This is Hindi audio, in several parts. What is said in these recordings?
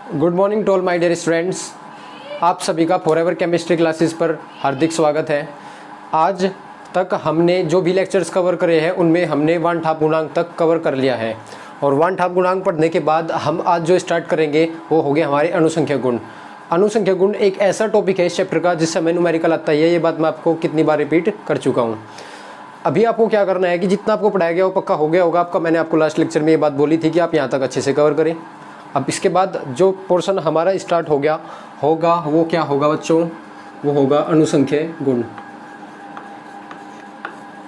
Good morning to all my dear students. आप सभी का फॉरएवर केमिस्ट्री क्लासेस पर हार्दिक स्वागत है। आज तक हमने जो भी लेक्चर्स कवर करे हैं उनमें हमने वन हाफ गुणांक तक कवर कर लिया है और वन हाफ गुणांक पढ़ने के बाद हम आज जो स्टार्ट करेंगे वो हो गए हमारे अनुसंख्यक गुण। अनुसंख्यक गुण एक ऐसा टॉपिक है इस चैप्टर का जिससे हमें न्यूमेरिकल आता है। ये बात मैं आपको कितनी बार रिपीट कर चुका हूँ। अभी आपको क्या करना है कि जितना आपको पढ़ाया गया वो पक्का हो गया होगा आपका। मैंने आपको लास्ट लेक्चर में ये बात बोली थी कि आप यहाँ तक अच्छे से कवर करें। अब इसके बाद जो पोर्शन हमारा स्टार्ट हो गया होगा वो क्या होगा बच्चों? वो होगा अनुसंख्य गुण।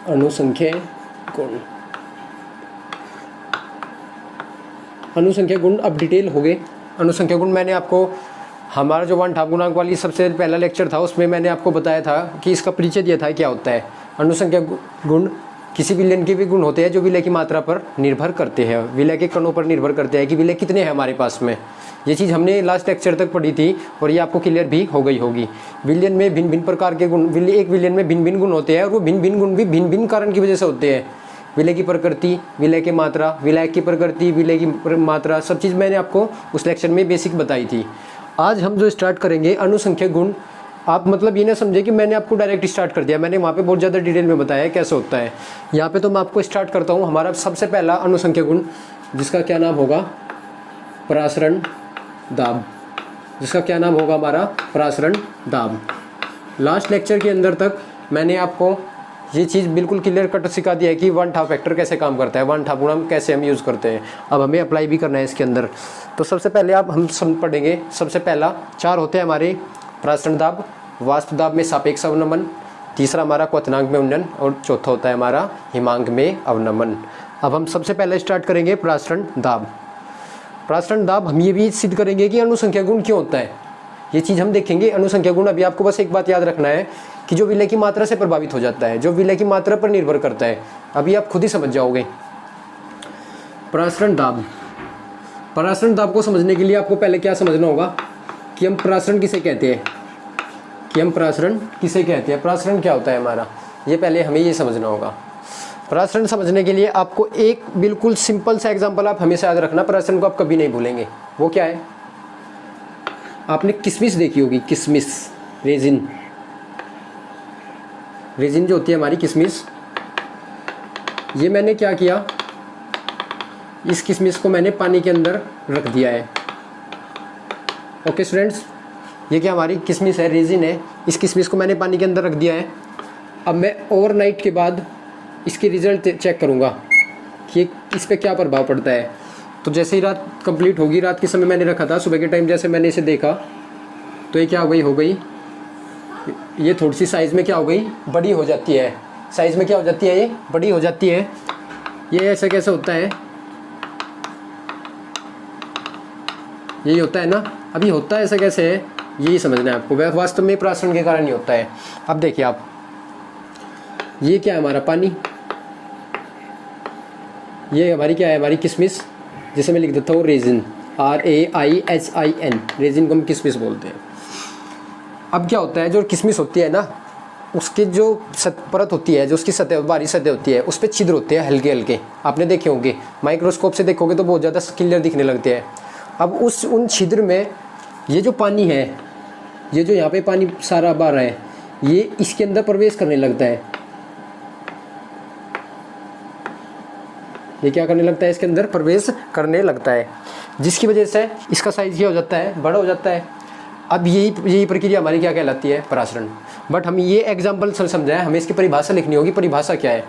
अनुसंख्य गुण, अनुसंख्य गुण अब डिटेल हो गए। अनुसंख्य गुण मैंने आपको हमारा जो वन हाफ गुणांक वाली सबसे पहला लेक्चर था उसमें मैंने आपको बताया था कि इसका परिचय दिया था क्या होता है। अनुसंख्य गुण किसी विलयन के भी गुण होते हैं जो विलय की मात्रा पर निर्भर करते हैं, विलय के कणों पर निर्भर करते हैं कि विलय कितने हैं हमारे पास में। ये चीज़ हमने लास्ट लेक्चर तक पढ़ी थी और ये आपको क्लियर भी हो गई होगी। विलयन में भिन्न भिन्न प्रकार के गुण, एक विलयन में भिन्न भिन्न गुण होते हैं और वो भिन्न भिन्न गुण भी भिन्न भिन्न कारण की वजह से होते हैं। विलय की प्रकृति, विलय की मात्रा, विलय की प्रकृति, विलय की मात्रा, सब चीज़ मैंने आपको उस लेक्चर में बेसिक बताई थी। आज हम जो स्टार्ट करेंगे अनुसंख्यक गुण, आप मतलब ये ना समझे कि मैंने आपको डायरेक्ट स्टार्ट कर दिया। मैंने वहाँ पे बहुत ज़्यादा डिटेल में बताया है कैसे होता है। यहाँ पे तो मैं आपको स्टार्ट करता हूँ हमारा सबसे पहला अनुसंख्यक गुण जिसका क्या नाम होगा? परासरण दाब। जिसका क्या नाम होगा हमारा? परासरण दाब। लास्ट लेक्चर के अंदर तक मैंने आपको ये चीज़ बिल्कुल क्लियर कट सिखा दिया है कि वन हाफ फैक्टर कैसे काम करता है, वन हाफ गुणांक कैसे हम यूज़ करते हैं। अब हमें अप्लाई भी करना है इसके अंदर। तो सबसे पहले आप हम सब पढ़ेंगे। सबसे पहला 4 होते हैं हमारे परासरण दाब, वाष्प दाब में सापेक्ष अवनमन, तीसरा हमारा क्वथनांक में उन्नयन और चौथा होता है हमारा हिमांक में अवनमन। अब हम सबसे पहले स्टार्ट करेंगे परासरण दाब। परासरण दाब हम ये भी सिद्ध करेंगे कि अनुसंख्यक गुण क्यों होता है, ये चीज़ हम देखेंगे। अनुसंख्यक गुण अभी आपको बस एक बात याद रखना है कि जो विलय की मात्रा से प्रभावित हो जाता है, जो विलय की मात्रा पर निर्भर करता है, अभी आप खुद ही समझ जाओगे। परासरण दाब, परासरण दाब को समझने के लिए आपको पहले क्या समझना होगा कि हम परासरण किसे कहते हैं, कि हम परासरण किसे कहते हैं, परासरण क्या होता है हमारा, ये पहले हमें ये समझना होगा। परासरण समझने के लिए आपको एक बिल्कुल सिंपल सा एग्जांपल आप हमेशा याद रखना, परासरण को आप कभी नहीं भूलेंगे। वो क्या है? आपने किशमिश देखी होगी, किशमिश, रेजिन। रेजिन जो होती है हमारी किशमिश, ये मैंने क्या किया, इस किशमिश को मैंने पानी के अंदर रख दिया है। ओके स्टूडेंट्स, ये क्या हमारी किशमिश है, रेजिन है। इस किशमिश को मैंने पानी के अंदर रख दिया है। अब मैं ओवरनाइट के बाद इसकी रिज़ल्ट चेक करूँगा कि इस पर क्या प्रभाव पड़ता है। तो जैसे ही रात कंप्लीट होगी, रात के समय मैंने रखा था, सुबह के टाइम जैसे मैंने इसे देखा तो ये क्या हो गई, ये थोड़ी सी साइज़ में क्या हो गई, बड़ी हो जाती है। साइज़ में क्या हो जाती है, ये बड़ी हो जाती है। ये ऐसा कैसे होता है, यही होता है ना। अभी होता है ऐसा कैसे है, यही समझना है आपको। वास्तव में परासरण के कारण ही होता है। अब देखिए आप, ये क्या है हमारा पानी, ये हमारी क्या है, हमारी किशमिश, जिसे मैं लिख देता हूँ रेजिन, RAISIN, रेजिन को हम किशमिश बोलते हैं। अब क्या होता है, जो किशमिश होती है ना, उसकी जो परत होती है, जो उसकी सतह, बाहरी सतह होती है, उस पर छिद्र होते हैं हल्के हल्के, आपने देखे होंगे। माइक्रोस्कोप से देखोगे तो बहुत ज़्यादा क्लियर दिखने लगते हैं। अब उन छिद्र में ये जो पानी है, ये जो यहाँ पे पानी सारा बाहर है, ये इसके अंदर प्रवेश करने लगता है। ये क्या करने लगता है, इसके अंदर प्रवेश करने लगता है, जिसकी वजह से इसका साइज़ क्या हो जाता है, बड़ा हो जाता है। अब यही प्रक्रिया हमारी क्या कहलाती है, परासरण। बट हम ये एग्जाम्पल समझाएं, हमें इसकी परिभाषा लिखनी होगी। परिभाषा क्या है,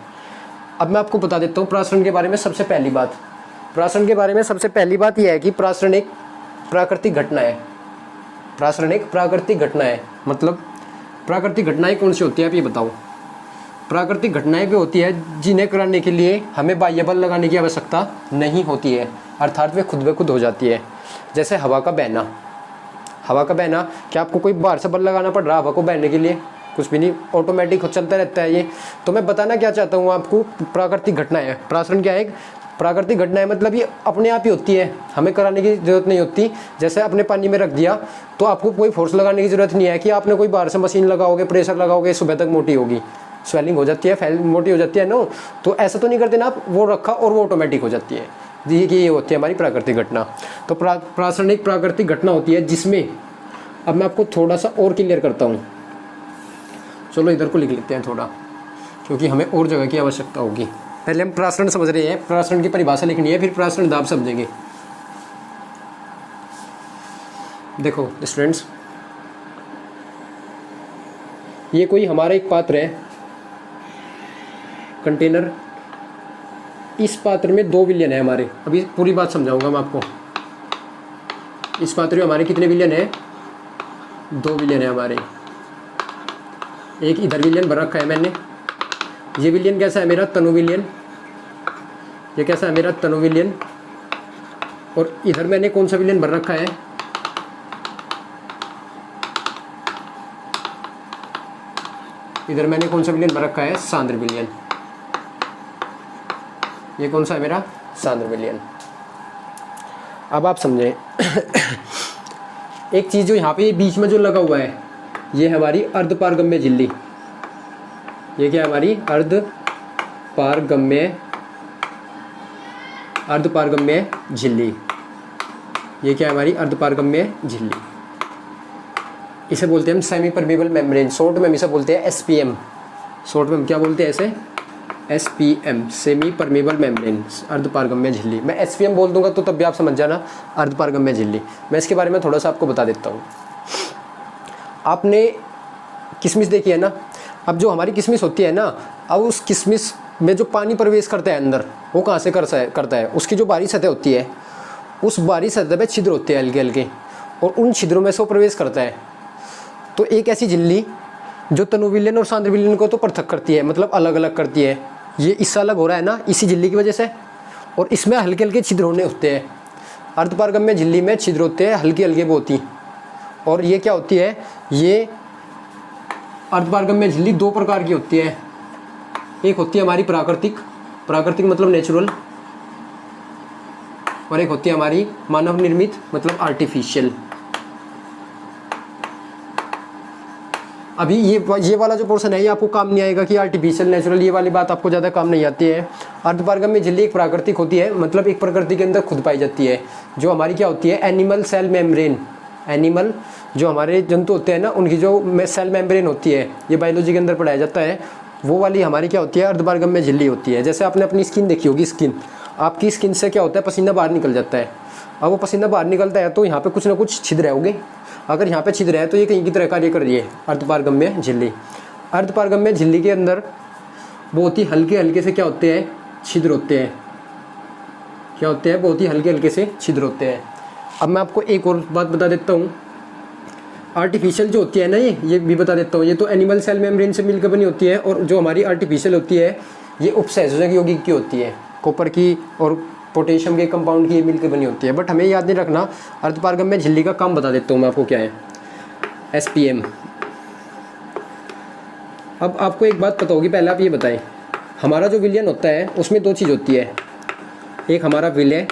अब मैं आपको बता देता हूँ। परासरण के बारे में सबसे पहली बात, परासरण के बारे में सबसे पहली बात यह है कि परासरण एक प्राकृतिक घटना है। परासरण एक प्राकृतिक घटना है। मतलब प्राकृतिक घटनाएं कौन सी होती है, आप ये बताओ। प्राकृतिक घटनाएं भी होती है जिन्हें कराने के लिए हमें बाह्य बल लगाने की आवश्यकता नहीं होती है, अर्थात वे खुद ब खुद हो जाती है। जैसे हवा का बहना, हवा का बहना, क्या आपको कोई बाहर से बल लगाना पड़ रहा है हवा को बहने के लिए? कुछ भी नहीं, ऑटोमेटिक चलता रहता है ये। तो मैं बताना क्या चाहता हूँ आपको, प्राकृतिक घटना है। परासरण क्या है, एक प्राकृतिक घटना है। मतलब ये अपने आप ही होती है, हमें कराने की ज़रूरत नहीं होती। जैसे अपने पानी में रख दिया तो आपको कोई फोर्स लगाने की ज़रूरत नहीं है कि आपने कोई बाहर से मशीन लगाओगे, प्रेशर लगाओगे, सुबह तक मोटी होगी, स्वेलिंग हो जाती है, मोटी हो जाती है। नो, तो ऐसा तो नहीं करते ना आप, वो रखा और वो ऑटोमेटिक हो जाती है। देखिए कि ये होती है हमारी प्राकृतिक घटना। तो प्रासरण एक प्राकृतिक घटना होती है जिसमें, अब मैं आपको थोड़ा सा और क्लियर करता हूँ। चलो इधर को लिख लेते हैं थोड़ा, क्योंकि हमें और जगह की आवश्यकता होगी। पहले हम प्रासरण समझ रहे हैं, प्रासरण की परिभाषा लिखनी है, फिर प्रासरण दाब समझेंगे। देखो स्टूडेंट्स, ये कोई हमारा एक पात्र है, कंटेनर। इस पात्र में 2 विलयन है हमारे। अभी पूरी बात समझाऊंगा मैं आपको। इस पात्र में हमारे कितने विलयन है? 2 विलयन है हमारे। एक इधर विलयन भर रखा है मैंने। ये विलयन कैसा है मेरा? तनु विलयन। ये कैसा है मेरा? तनु विलयन। और इधर मैंने कौन सा विलयन भर रखा है? इधर मैंने कौन सा विलयन भर रखा है? सांद्र विलयन। ये कौन सा है मेरा? सांद्र विलयन। अब आप समझें एक चीज़ जो यहाँ पे बीच में जो लगा हुआ है, ये है हमारी अर्धपारगम्य झिल्ली। ये क्या है? हमारी अर्धपारगम्य झिल्ली। ये क्या है? हमारी अर्धपारगम्य झिल्ली। इसे बोलते हैं हम सेमी परमेबल मेम्ब्रेन। शॉर्ट में हम इसे बोलते हैं एसपीएम। शॉर्ट में हम क्या बोलते हैं इसे? एसपीएम, सेमी परमेबल मेम्ब्रेन, अर्धपारगम्य झिल्ली। मैं एसपीएम बोल दूंगा तो तब भी आप समझ जाना, अर्धपारगम्य झिल्ली। मैं इसके बारे में थोड़ा सा आपको बता देता हूँ। आपने किशमिश देखी है ना? अब जो हमारी किशमिश होती है ना, अब उस किशमिश में जो पानी प्रवेश करता है अंदर, वो कहाँ से करता है? उसकी जो बाहरी सतह होती है, उस बाहरी सतह पे छिद्र होते हैं हल्के हल्के, और उन छिद्रों में से वो प्रवेश करता है। तो एक ऐसी झिल्ली जो तनु विलयन और सांद्र विलयन को तो पृथक करती है, मतलब अलग अलग करती है। ये इससे अलग हो रहा है ना इसी झिल्ली की वजह से, और इसमें हल्के हल्के छिद्र होने होते हैं। अर्धपारगम्य झिल्ली में छिद्र होते हैं हल्की हल्के बहुत ही। और ये क्या होती है? ये अर्धपारगम्य झिल्ली 2 प्रकार की होती है। एक होती है हमारी प्राकृतिक मतलब नेचुरल, और एक होती है हमारी मानव निर्मित मतलब आर्टिफिशियल। अभी ये वाला जो पोर्शन है ये आपको काम नहीं आएगा कि आर्टिफिशियल नेचुरल, ये वाली बात आपको ज़्यादा काम नहीं आती है। अर्धपारगम्य झिल्ली एक प्राकृतिक होती है, मतलब एक प्रकृति के अंदर खुद पाई जाती है, जो हमारी क्या होती है? Animal cell membrane. एनिमल जो हमारे जंतु होते हैं ना, उनकी जो सेल मेम्ब्रेन होती है, ये बायोलॉजी के अंदर पढ़ाया जाता है, वो वाली हमारी क्या होती है? अर्धपारगम्य झिल्ली होती है। जैसे आपने अपनी स्किन देखी होगी, स्किन, आपकी स्किन से क्या होता है? पसीना बाहर निकल जाता है। अब वो पसीना बाहर निकलता है तो यहाँ पे कुछ ना कुछ छिद्र होंगे। अगर यहाँ पे छिद्र है तो ये कहीं की तरह कार्य कर रही है अर्धपारगम्य झिल्ली। अर्धपारगम्य झिल्ली के अंदर बहुत ही हल्के हल्के से क्या होते हैं? छिद्र होते हैं। क्या होते हैं? बहुत ही हल्के हल्के से छिद्र होते हैं। अब मैं आपको एक और बात बता देता हूँ। आर्टिफिशियल जो होती है ना, ये भी बता देता हूँ। ये तो एनिमल सेल मेम्ब्रेन से मिलकर बनी होती है, और जो हमारी आर्टिफिशियल होती है ये उपसंयोजक यौगिक की होती है, कॉपर की और पोटेशियम के कंपाउंड की मिलकर बनी होती है। बट हमें याद नहीं रखना। अर्धपारगम्य झिल्ली का काम बता देता हूँ मैं आपको क्या है? एसपीएम। अब आपको एक बात पता होगी, पहले आप ये बताएं, हमारा जो विलयन होता है उसमें 2 चीज़ होती है। एक हमारा विलय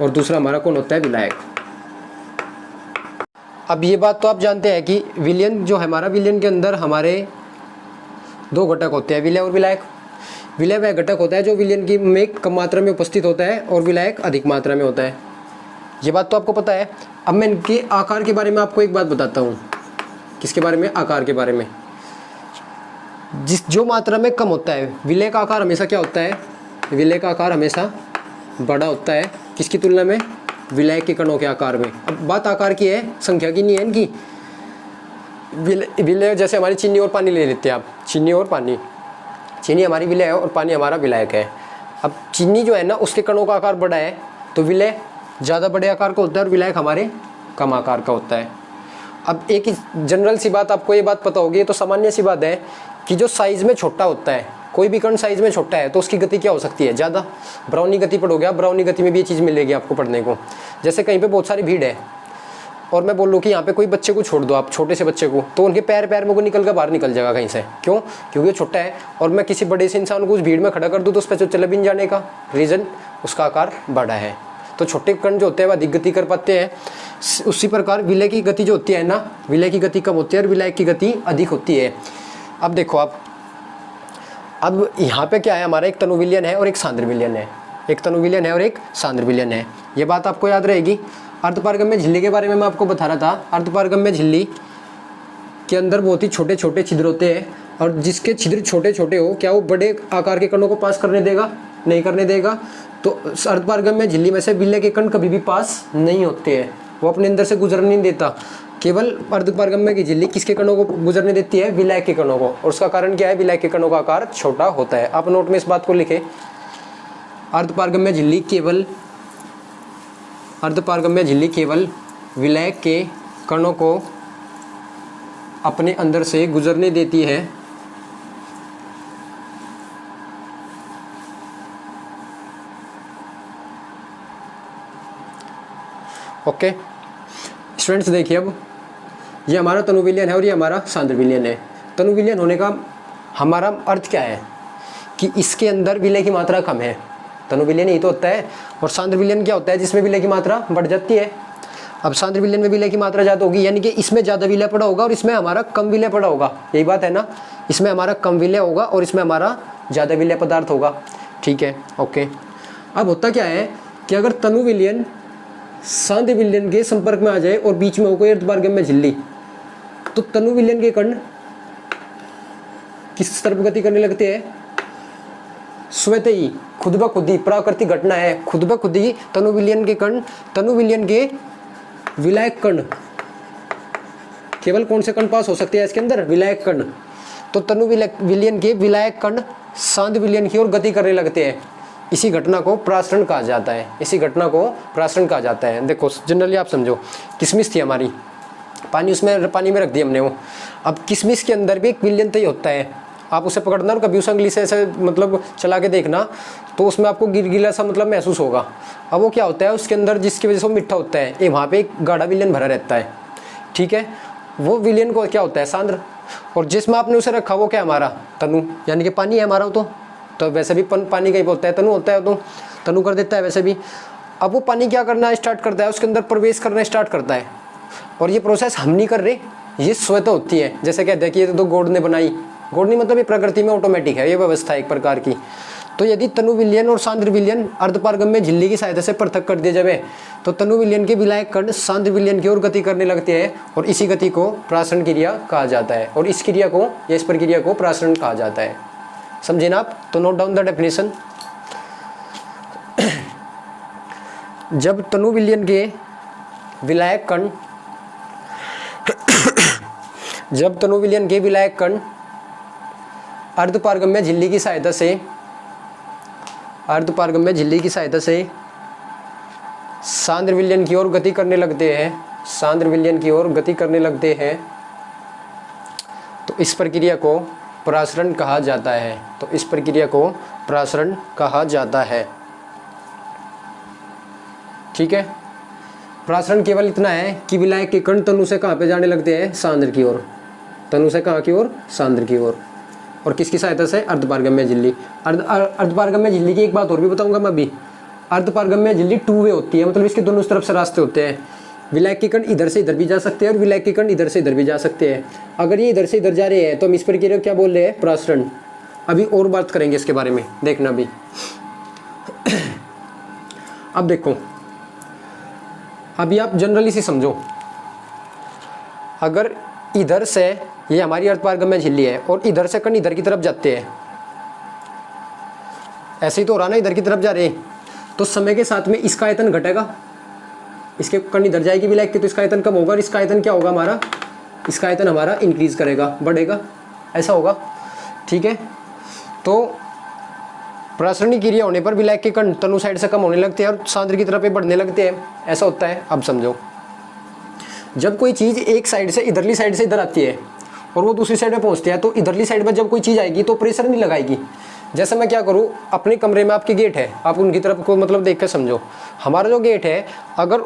और दूसरा हमारा कौन होता है? विलायक। अब ये बात तो आप जानते हैं कि विलयन जो हमारा, विलयन के अंदर हमारे 2 घटक होते हैं, विलय और विलायक। विलय वह घटक होता है जो विलयन की में कम मात्रा में उपस्थित होता है, और विलायक अधिक मात्रा में होता है। ये बात तो आपको पता है। अब मैं इनके आकार के बारे में आपको एक बात बताता हूँ। किसके बारे में? आकार के बारे में। जो मात्रा में कम होता है, विलय का आकार हमेशा क्या होता है? विलय का आकार हमेशा बड़ा होता है। किसकी तुलना में? विलायक के कणों के आकार में। अब बात आकार की है, संख्या की नहीं है इनकी। विलय जैसे हमारी चीनी और पानी ले लेते हैं आप, चीनी और पानी। चीनी हमारी विलय है और पानी हमारा विलायक है। अब चीनी जो है ना, उसके कणों का आकार बड़ा है, तो विलय ज़्यादा बड़े आकार का होता है और विलायक हमारे कम आकार का होता है। अब एक जनरल सी बात आपको ये बात पता होगी, तो सामान्य सी बात है कि जो साइज़ में छोटा होता है, कोई भी कण साइज़ में छोटा है तो उसकी गति क्या हो सकती है? ज़्यादा। ब्राउनी गति पढ़ोगे आप, ब्राउनी गति में भी ये चीज़ मिलेगी आपको पढ़ने को। जैसे कहीं पे बहुत सारी भीड़ है और मैं बोल लूँ कि यहाँ पे कोई बच्चे को छोड़ दो आप, छोटे से बच्चे को, तो उनके पैर में को निकल कर बाहर निकल जाएगा कहीं से। क्यों? क्योंकि वो छोटा है। और मैं किसी बड़े से इंसान को उस भीड़ में खड़ा कर दूँ तो उस पर चले भी नहीं जाने का रीज़न, उसका आकार बड़ा है। तो छोटे कण जो होते हैं वह अधिक गति कर पाते हैं। उसी प्रकार विलय की गति जो होती है ना, विलय की गति कम होती है और विलायक की गति अधिक होती है। अब देखो आप, अब यहाँ पे क्या है? हमारा एक तनु विलयन है और एक सांद्र विलयन है। एक तनु विलयन है और एक सांद्र विलयन है, ये बात आपको याद रहेगी। अर्धपारगम्य झिल्ली के बारे में मैं आपको बता रहा था। अर्धपारगम्य झिल्ली के अंदर बहुत ही छोटे छोटे छिद्र होते हैं, और जिसके छिद्र छोटे छोटे हो, क्या वो बड़े आकार के कणों को पास करने देगा? नहीं करने देगा। तो अर्धपारगम्य झिल्ली में से विलय के कण कभी भी पास नहीं होते हैं, वो अपने अंदर से गुजरने नहीं देता। केवल अर्धपारगम्य की झिल्ली किसके कणों को गुजरने देती है? विलय के कणों को। और उसका कारण क्या है? विलय के कणों का आकार छोटा होता है। आप नोट में इस बात को लिखें, अर्धपारगम्य झिल्ली केवल विलय के कणों को अपने अंदर से गुजरने देती है। ओके स्टूडेंट्स, देखिए अब ये हमारा तनु विलयन है और ये हमारा सांद्र विलयन है। तनु विलयन होने का हमारा अर्थ क्या है? कि इसके अंदर विलय की मात्रा कम है। तनु विलयन यही तो होता है। और सांद्र विलयन क्या होता है? जिसमें विलय की मात्रा बढ़ जाती है। अब सांद्र विलयन में विलय की मात्रा ज़्यादा होगी, यानी कि इसमें ज़्यादा विलय पड़ा होगा और इसमें हमारा कम विलय पड़ा होगा। यही बात है ना? इसमें हमारा कम विलय होगा और इसमें हमारा ज़्यादा विलय पदार्थ होगा। ठीक है, ओके। अब होता क्या है कि अगर तनु विलयन सांद्र विलयन के संपर्क में आ जाए और बीच में हो कोई अर्धपारगम्य झिल्ली, तो तनु विलयन के कण किस तरफ गति करने लगते हैं? स्वतः ही, खुद ब खुद ही, प्राकृतिक घटना है। खुद ब खुद ही तनु विलयन के कण, तनु विलयन के विलायक कण, केवल कौन से कण पास हो सकते हैं इसके अंदर? विलायक कण। तो तनु विलयन के विलायक कण सांद्र विलयन की ओर गति करने लगते हैं। इसी घटना को प्रासरण कहा जाता है। इसी घटना को प्रासरण कहा जाता है। देखो जनरली आप समझो, किशमिश थी हमारी, पानी में रख दी हमने वो। अब किशमिश के अंदर भी एक विलयन तय होता है। आप उसे पकड़ना और कभी उस उंगली से ऐसे मतलब चला के देखना, तो उसमें आपको गिरगिला सा मतलब महसूस होगा। अब वो क्या होता है उसके अंदर, जिसकी वजह से वो मीठा होता है, ये वहाँ पे एक गाढ़ा विलयन भरा रहता है। ठीक है, वो विलयन को क्या होता है? सांद्र। और जिसमें आपने उसे रखा वो क्या हमारा? तनु, यानी कि पानी है हमारा। तो वैसे भी पानी का ही होता है, तनु होता है, तो तनु कर देता है वैसे भी। अब वो पानी क्या करना स्टार्ट करता है? उसके अंदर प्रवेश करना स्टार्ट करता है। और ये प्रोसेस हम नहीं कर रहे, ये स्वतः होती है। जैसे कहते हैं कि ये तो गॉड ने बनाई। गॉड नहीं मतलब ये प्रकृति में ऑटोमेटिक है, ये व्यवस्था एक प्रकार की। तो यदि तनु विलयन और सांद्र विलयन अर्धपारगम्य झिल्ली की सहायता से पृथक कर दिए जाए, तो तनु विलयन के विलायक कण सांद्र विलयन की ओर गति करने लगते हैं, और इसी गति को प्रासरण क्रिया कहा जाता है। और इस क्रिया को या इस प्रक्रिया को प्रासरण कहा जाता है। समझे ना आप? तो नोट डाउन द डेफिनेशन। जब तनु विलयन के विलायक कण अर्धपारगम्य झिल्ली की सहायता से सांद्र विलयन की ओर गति करने लगते हैं, तो इस प्रक्रिया को प्रासरण कहा जाता है। ठीक है, प्रासरण केवल इतना है कि विलायक के कण तनु से कहाँ पे जाने लगते हैं? सांद्र की ओर। तनु से कहाँ की ओर? सांद्र की ओर। और किसकी सहायता से? अर्धपारगम्य झिल्ली। अर्धपारगम्य झिल्ली की एक बात और भी बताऊंगा मैं अभी। अर्धपारगम्य झिल्ली टू वे होती है, मतलब इसके दोनों तरफ से रास्ते होते हैं। विलायक के कण इधर से इधर भी जा सकते हैं और विलायक के कण इधर से इधर भी जा सकते हैं। अगर ये इधर से इधर जा रहे हैं तो हम इस प्रक्रिया को क्या बोल रहे हैं? प्रासरण। अभी और बात करेंगे इसके बारे में, देखना भी। अब देखो, अभी आप जनरली से समझो, अगर इधर से ये हमारी अर्धपारगम्य झिल्ली है और इधर से कण इधर की तरफ जाते हैं, ऐसे ही तो हो रहा ना, इधर की तरफ जा रहे हैं, तो समय के साथ में इसका आयतन घटेगा। इसके कण इधर जाएगी विलायक की, तो इसका आयतन कम होगा और इसका आयतन क्या होगा हमारा? इसका आयतन हमारा इंक्रीज करेगा, बढ़ेगा, ऐसा होगा। ठीक है, तो प्रासरणी क्रिया होने पर विलायक के कण तनु साइड से कम होने लगते हैं और सांद्र की तरफ बढ़ने लगते हैं, ऐसा होता है। अब समझो, जब कोई चीज़ एक साइड से इधरली साइड से इधर आती है और वो दूसरी साइड में पहुंचती है, तो इधरली साइड में जब कोई चीज़ आएगी तो प्रेशर नहीं लगाएगी। जैसे मैं क्या करूँ, अपने कमरे में आपके गेट है, आप उनकी तरफ को मतलब देख कर समझो। हमारा जो गेट है, अगर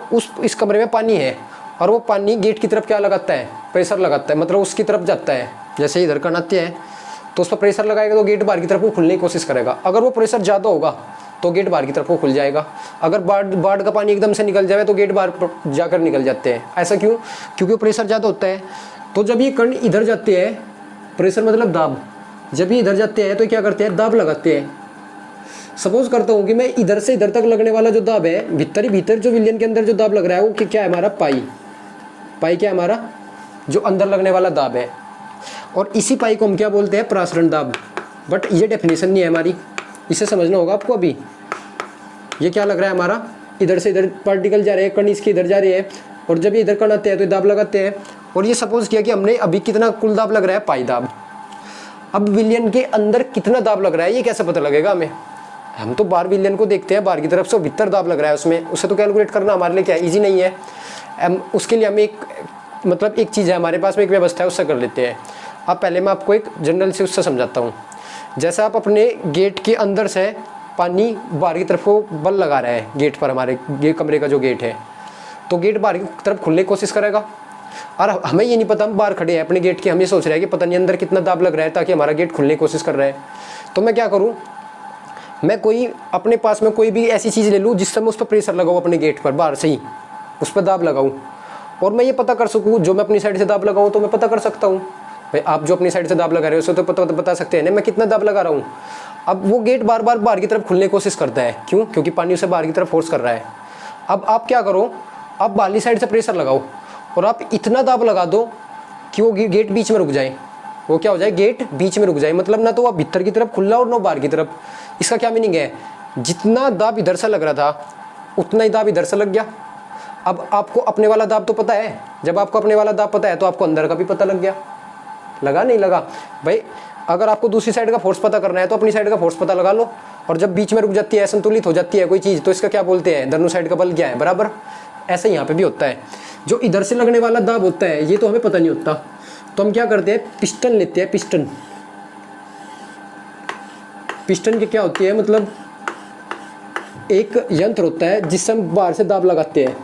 इस कमरे में पानी है और वो पानी गेट की तरफ क्या लगाता है? प्रेशर लगाता है, मतलब उसकी तरफ जाता है। जैसे इधर कण आती है तो उस पर प्रेशर लगाएगा तो गेट बाहर की तरफ को खुलने की कोशिश करेगा। अगर वो प्रेशर ज़्यादा होगा तो गेट बाहर की तरफ को खुल जाएगा। अगर बाढ़ का पानी एकदम से निकल जाए तो गेट बाहर जाकर निकल जाते हैं। ऐसा क्यों? क्योंकि प्रेशर ज़्यादा होता है। तो जब ये कण इधर जाते हैं, प्रेशर मतलब दाब, जब ये इधर जाते हैं तो क्या करते हैं? दाब लगाते हैं। सपोज करता हूँ कि मैं इधर से इधर तक लगने वाला जो दाब है, भीतर ही भीतर जो विलियन के अंदर जो दाब लग रहा है वो क्या है हमारा, पाई। पाई क्या है हमारा, जो अंदर लगने वाला दाब है। और इसी पाई को हम क्या बोलते हैं, प्रासरण दाब। बट ये डेफिनेशन नहीं है हमारी, इसे समझना होगा आपको। अभी ये क्या लग रहा है हमारा, इधर से इधर पार्टिकल जा रहे हैं, कण इसके इधर जा रही है, और जब ये इधर कण आते हैं तो दाब लगाते हैं। और ये सपोज किया कि हमने अभी कितना कुल दाब लग रहा है, पाई दाब। अब विलियन के अंदर कितना दाब लग रहा है ये कैसे पता लगेगा हमें, हम तो बाहर विलियन को देखते हैं, बाहर की तरफ से भीतर दाब लग रहा है उसमें, उसे तो कैलकुलेट करना हमारे लिए क्या है, ईजी नहीं है। उसके लिए हमें एक चीज़ है हमारे पास में, एक व्यवस्था है, उससे कर लेते हैं। अब पहले मैं आपको एक जनरल से उससे समझाता हूँ। जैसा आप अपने गेट के अंदर से पानी बाहर की तरफ को बल लगा रहे हैं गेट पर, हमारे ये कमरे का जो गेट है, तो गेट बाहर की तरफ खुलने की कोशिश करेगा। और हमें ये नहीं पता, हम बाहर खड़े हैं अपने गेट के, हम ये सोच रहे हैं कि पता नहीं अंदर कितना दाब लग रहा है ताकि हमारा गेट खुलने की कोशिश कर रहा है। तो मैं क्या करूँ, मैं कोई अपने पास में कोई भी ऐसी चीज़ ले लूँ जिससे मैं उस पर प्रेशर लगाऊँ, अपने गेट पर बाहर से ही उस पर दाब लगाऊँ, और मैं ये पता कर सकूँ, जो मैं अपनी साइड से दाब लगाऊँ तो मैं पता कर सकता हूँ। भाई आप जो अपनी साइड से दाब लगा रहे हो उसे तो बता सकते हैं ना मैं कितना दाब लगा रहा हूँ। अब वो गेट बार बार बाहर की तरफ खुलने की कोशिश करता है, क्यों, क्योंकि पानी उसे बाहर की तरफ फोर्स कर रहा है। अब आप क्या करो, आप बाहरी साइड से प्रेशर लगाओ और आप इतना दाब लगा दो कि वो गेट बीच में रुक जाए। वो क्या हो जाए, गेट बीच में रुक जाए, मतलब ना तो वह भीतर की तरफ खुला और ना बाहर की तरफ। इसका क्या मीनिंग है, जितना दाब इधर से लग रहा था उतना ही दाब इधर से लग गया। अब आपको अपने वाला दाब तो पता है, जब आपको अपने वाला दाब पता है तो आपको अंदर का भी पता लग गया। लगा नहीं लगा भाई, अगर आपको दूसरी साइड का फोर्स पता करना है तो अपनी साइड का फोर्स पता लगा लो। और जब बीच में रुक जाती है, असंतुलित हो जाती है कोई चीज़, तो इसका क्या बोलते हैं, दोनों साइड का बल क्या है, बराबर। ऐसे यहाँ पे भी होता है, जो इधर से लगने वाला दाब होता है ये तो हमें पता नहीं होता, तो हम क्या करते हैं, पिस्टन लेते हैं। पिस्टन की क्या होती है, मतलब एक यंत्र होता है जिससे हम बाहर से दाब लगाते हैं।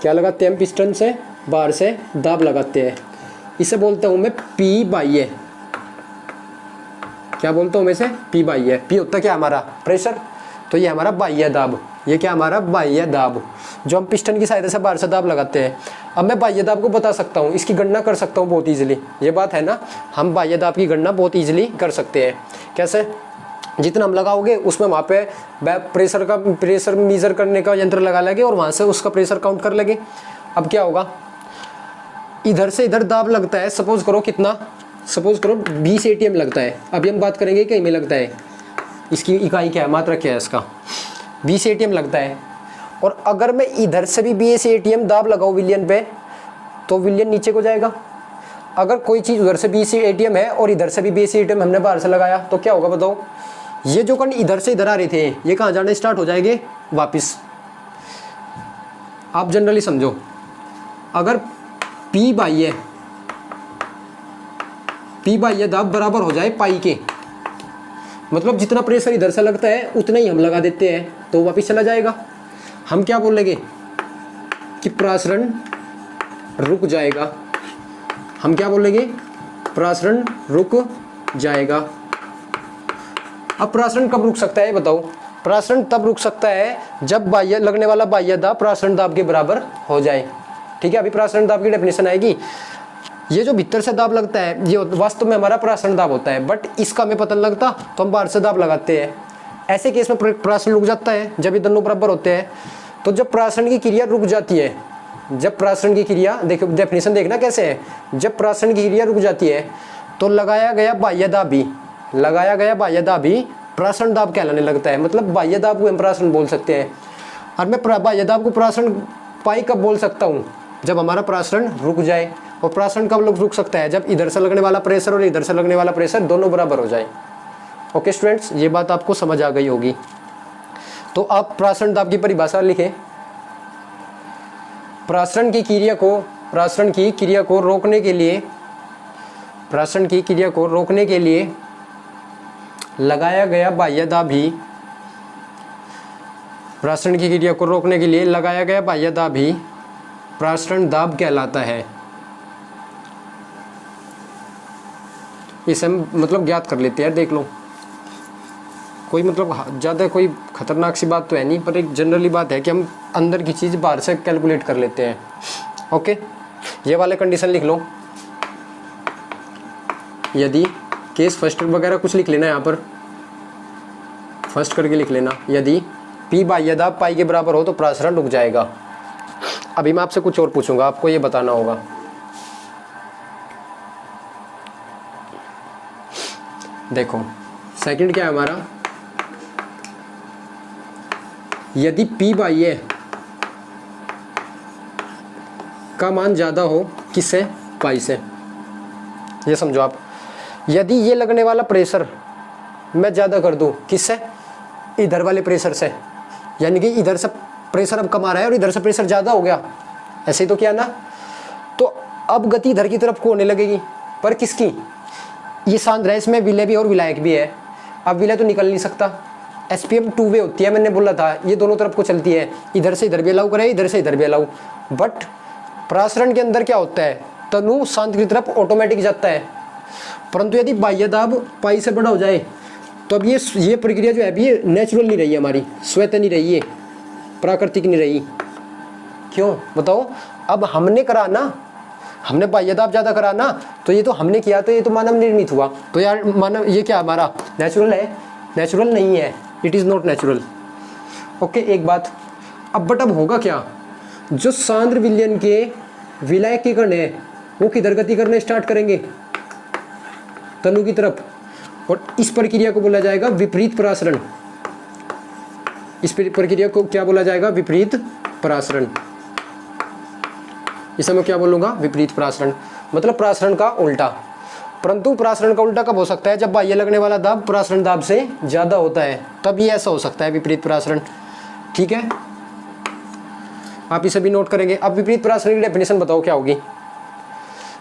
क्या लगाते हैं हम, पिस्टन से बाहर से दाब लगाते हैं। इसे बोलता हूँ मैं पी बाह्य। क्या बोलता हूँ मैं इसे, पी बाह्य। पी होता क्या हमारा, प्रेशर, तो ये हमारा बाह्य दाब। ये क्या हमारा, बाह्य दाब, जो हम पिस्टन की सहायता से बाहर से दाब लगाते हैं। अब मैं बाह्य दाब को बता सकता हूँ, इसकी गणना कर सकता हूँ बहुत ईजिली। ये बात है ना, हम बाह्य दाब की गणना बहुत ईजिली कर सकते हैं। कैसे, जितना हम लगाओगे उसमें वहाँ पे प्रेशर मेजर करने का यंत्र लगा लेंगे और वहाँ से उसका प्रेशर काउंट कर लेंगे। अब क्या होगा, इधर से इधर दाब लगता है, सपोज करो कितना, सपोज करो 20 ATM लगता है। अभी हम बात करेंगे कहीं में लगता है, इसकी इकाई क्या है, मात्रा क्या है इसका, 20 ATM लगता है। और अगर मैं इधर से भी 20 ATM दाब लगाऊँ विलियन पे, तो विलियन नीचे को जाएगा। अगर कोई चीज़ उधर से 20 ATM है और इधर से भी 20 ATM हमने बाहर से लगाया, तो क्या होगा बताओ, ये जो कण इधर से इधर आ रहे थे ये कहाँ जाने स्टार्ट हो जाएंगे, वापस। आप जनरली समझो, अगर पी बाह्य दाब बराबर हो जाए पाई के, मतलब जितना प्रेशर इधर से लगता है उतना ही हम लगा देते हैं तो वापस चला जाएगा। हम क्या बोलेंगे कि प्रासरण रुक जाएगा। हम क्या बोलेंगे, प्रासरण रुक जाएगा। अब प्रासरण कब रुक सकता है बताओ, प्रासरण तब रुक सकता है जब बाह्य लगने वाला बाह्य दाब प्रासरण दाब के बराबर हो जाए। ठीक है, अभी प्रासरण दाब की डेफिनेशन आएगी। ये जो भीतर से दाब लगता है ये वास्तव में हमारा प्रासरण दाब होता है, बट इसका हमें पता नहीं लगता तो हम बाहर से दाब लगाते हैं। ऐसे केस में प्रासरण रुक जाता है जब ये दोनों बराबर होते हैं। तो जब प्रासरण की क्रिया रुक जाती है, जब प्रासरण की क्रिया, देखो डेफिनेशन देखना कैसे है, जब प्रासरण की क्रिया रुक जाती है तो लगाया गया बाह्य दाब भी प्रासरण दाब कहलाने लगता है। मतलब बाह्य दाब को हम प्रासरण बोल सकते हैं। और मैं बाह्य दाब को प्रासरण पाई कब बोल सकता हूँ, जब हमारा प्रासरण रुक जाए। और प्रासरण कब रुक सकता है, जब इधर से लगने वाला प्रेशर और इधर से लगने वाला प्रेशर दोनों बराबर हो जाए। ओके स्टूडेंट्स, ये बात आपको समझ आ गई होगी। तो आप प्रासरण दाब की परिभाषा लिखें। प्रासरण की क्रिया को रोकने के लिए लगाया गया बाह्य दाब ही प्रासरण की क्रिया को रोकने के लिए लगाया गया बाह्य दाब ही प्रासरण दाब कहलाता है। इसे हम मतलब ज्ञात कर लेते हैं, देख लो। कोई मतलब ज़्यादा कोई खतरनाक सी बात तो है नहीं, पर एक जनरली बात है कि हम अंदर की चीज़ बाहर से कैलकुलेट कर लेते हैं। ओके, ये वाले कंडीशन लिख लो। यदि केस फर्स्ट वगैरह कुछ लिख लेना यहाँ पर। फर्स्ट करके लिख लेना, यदि P बाह्य दाब पाई के बराबर हो तो प्रसारण रुक जाएगा। अभी मैं आपसे कुछ और पूछूंगा, आपको ये बताना होगा। देखो सेकंड क्या है हमारा, यदि P बाह्य का मान ज़्यादा हो किससे, पाई से। ये समझो आप, यदि ये लगने वाला प्रेशर मैं ज़्यादा कर दूँ किससे, इधर वाले प्रेशर से, यानी कि इधर से प्रेशर अब कम आ रहा है और इधर से प्रेशर ज़्यादा हो गया, ऐसे ही तो किया ना। तो अब गति इधर की तरफ को होने लगेगी, पर किसकी, ये सांद्र है, इसमें विलय भी और विलायक भी है। अब विलय तो निकल नहीं सकता, SPM 2 वे होती है, मैंने बोला था ये दोनों तरफ को चलती है, इधर से इधर भी अलाउ करे, इधर से इधर भी अलाउ। बट प्रसारण के अंदर क्या होता है, तनु सांद्र की तरफ ऑटोमेटिक जाता है। परंतु यदि बाह्य दाब पाई से बड़ा हो जाए तो अब ये प्रक्रिया जो है अभी ये नेचुरल नहीं रही, हमारी स्वतः नहीं रही, ये प्राकृतिक नहीं रही। क्यों बताओ, अब हमने करा ना, हमने बाह्य दाब ज़्यादा करा ना, तो ये तो हमने किया, तो ये तो मानव निर्मित हुआ। तो यार मानव ये क्या हमारा नेचुरल है, नेचुरल नहीं है, it is not natural. Okay, एक बात। अब बट अब होगा क्या, जो सांद्र विलयन के विलायक के कण है वो किधर गति करने स्टार्ट करेंगे, तनु की तरफ, और इस प्रक्रिया को बोला जाएगा विपरीत परासरण। इस प्रक्रिया को क्या बोला जाएगा, विपरीत परासरण। इसे मैं क्या बोलूँगा, विपरीत परासरण, मतलब परासरण का उल्टा। परंतु परासरण का उल्टा कब हो सकता है, जब बाह्य लगने वाला दाब परासरण दाब से ज़्यादा होता है, तब ये ऐसा हो सकता है विपरीत परासरण। ठीक है, आप इसे भी नोट करेंगे। अब विपरीत परासरण की डेफिनेशन बताओ क्या होगी।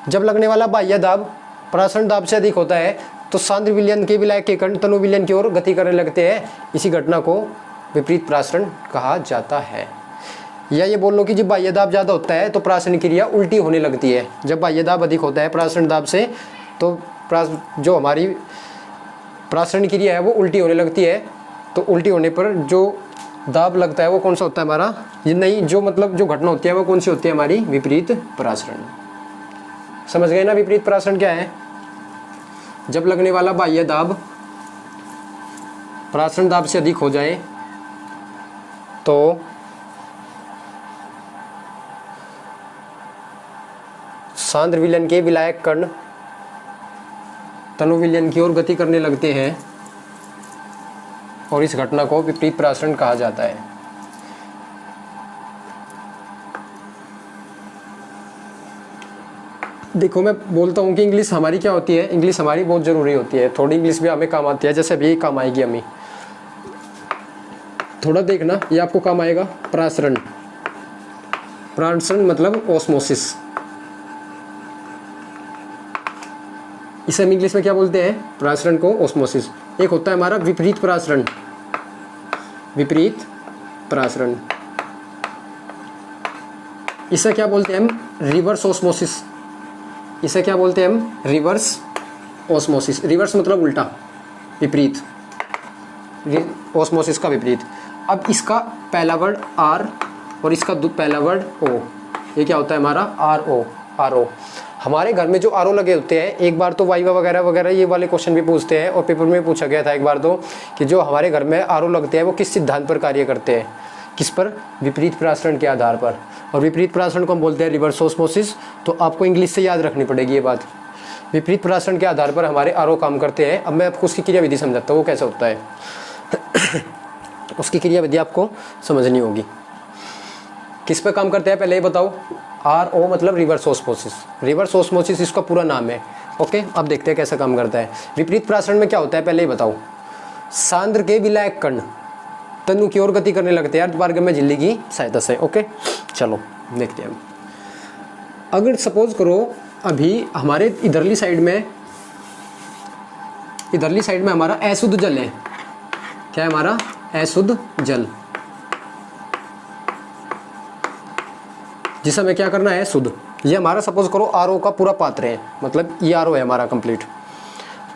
जब लगने वाला बाह्य दाब परासरण दाब से अधिक होता है तो सांद्र विलयन के विलायक के कण तनु विलयन की ओर गति करने लगते हैं, इसी घटना को विपरीत परासरण कहा जाता है। या ये बोल लो कि जब बाह्य दाब ज़्यादा होता है तो परासरण क्रिया उल्टी होने लगती है। जब बाह्य दाब अधिक होता है परासरण दाब से तो जो हमारी परासरण क्रिया है वो उल्टी होने लगती है। तो उल्टी होने पर जो दाब लगता है वो कौन सा होता है हमारा, ये नहीं, जो मतलब जो घटना होती है वो कौन सी होती है हमारी, विपरीत परासरण। समझ गए ना विपरीत परासरण क्या है। जब लगने वाला बाह्य दाब परासरण दाब से अधिक हो जाए तो सांद्र विलयन के विलायक कण तनु विलयन की ओर गति करने लगते हैं और इस घटना को विपरीत परासरण कहा जाता है। देखो मैं बोलता हूँ कि इंग्लिश हमारी क्या होती है, इंग्लिश हमारी बहुत ज़रूरी होती है, थोड़ी इंग्लिश भी हमें काम आती है, जैसे अभी काम आएगी हमें। थोड़ा देखना ये आपको काम आएगा। परासरण, परासरण मतलब ऑस्मोसिस, इसे हम इंग्लिश में क्या बोलते हैं, परासरण को ऑस्मोसिस। एक होता है हमारा विपरीत परासरण, विपरीत परासरण, इसे क्या बोलते हैं हम, रिवर्स ऑस्मोसिस। इसे क्या बोलते हैं हम, रिवर्स ऑस्मोसिस। रिवर्स मतलब उल्टा, विपरीत, ऑस्मोसिस का विपरीत। अब इसका पहला वर्ड आर और इसका पहला वर्ड ओ, ये क्या होता है हमारा, आर ओ। आर ओ, हमारे घर में जो आर ओ लगे होते हैं, एक बार तो वाइवा वगैरह वगैरह ये वाले क्वेश्चन भी पूछते हैं और पेपर में पूछा गया था एक बार तो, कि जो हमारे घर में आर ओ लगते हैं वो किस सिद्धांत पर कार्य करते हैं, किस पर, विपरीत परासरण के आधार पर। और विपरीत परासरण को हम बोलते हैं रिवर्स ऑस्मोसिस। तो आपको इंग्लिश से याद रखनी पड़ेगी ये बात, विपरीत परासरण के आधार पर हमारे आर ओ काम करते हैं। अब मैं आपको उसकी क्रियाविधि समझाता हूँ वो कैसे होता है। उसकी क्रियाविधि आपको समझनी होगी। किस पे काम करते हैं पहले ये बताओ। आर ओ मतलब रिवर्स ऑस्मोसिस, रिवर्स ऑस्मोसिस इसका पूरा नाम है। ओके, अब देखते हैं कैसे काम करता है। विपरीत परासरण में क्या होता है पहले ही बताओ। सांद्र के विलायक कण तनु की ओर गति करने लगते हैं अर्धपारगम्य झिल्ली की सहायता से। ओके, चलो देखते हैं। अगर सपोज करो अभी हमारे इधरली साइड में हमारा अशुद्ध जल है। क्या है हमारा, अशुद्ध जल, जिसे हमें क्या करना है, शुद्ध। ये हमारा सपोज करो आरओ का पूरा पात्र है, मतलब ये आरओ है हमारा कंप्लीट।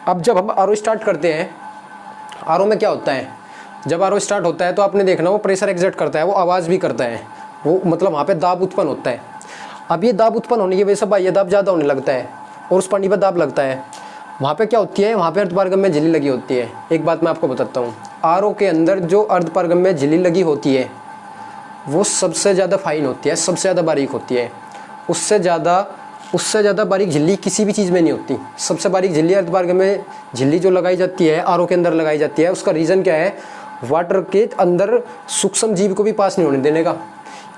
अब जब हम आरओ स्टार्ट करते हैं, आरओ में क्या होता है, जब आरओ स्टार्ट होता है तो आपने देखना वो प्रेशर एक्सर्ट करता है, वो आवाज़ भी करता है, वो मतलब वहाँ पे दाब उत्पन्न होता है। अब ये दाब उत्पन्न होने की वजह से बाह्य दाब ज़्यादा होने लगता है और उस पानी पर दाब लगता है। वहाँ पे क्या होती है, वहाँ पे अर्धपारगम्य झिल्ली लगी होती है। एक बात मैं आपको बताता हूँ, आरओ के अंदर जो अर्धपारगम्य झिल्ली लगी होती है वो सबसे ज़्यादा फाइन होती है, सबसे ज़्यादा बारीक होती है। उससे ज़्यादा बारीक झिल्ली किसी भी चीज़ में नहीं होती। सबसे बारीक झिल्ली अर्धपारगम्य झिल्ली जो लगाई जाती है, आरओ के अंदर लगाई जाती है। उसका रीज़न क्या है, वाटर के अंदर सूक्ष्म जीव को भी पास नहीं होने देने का।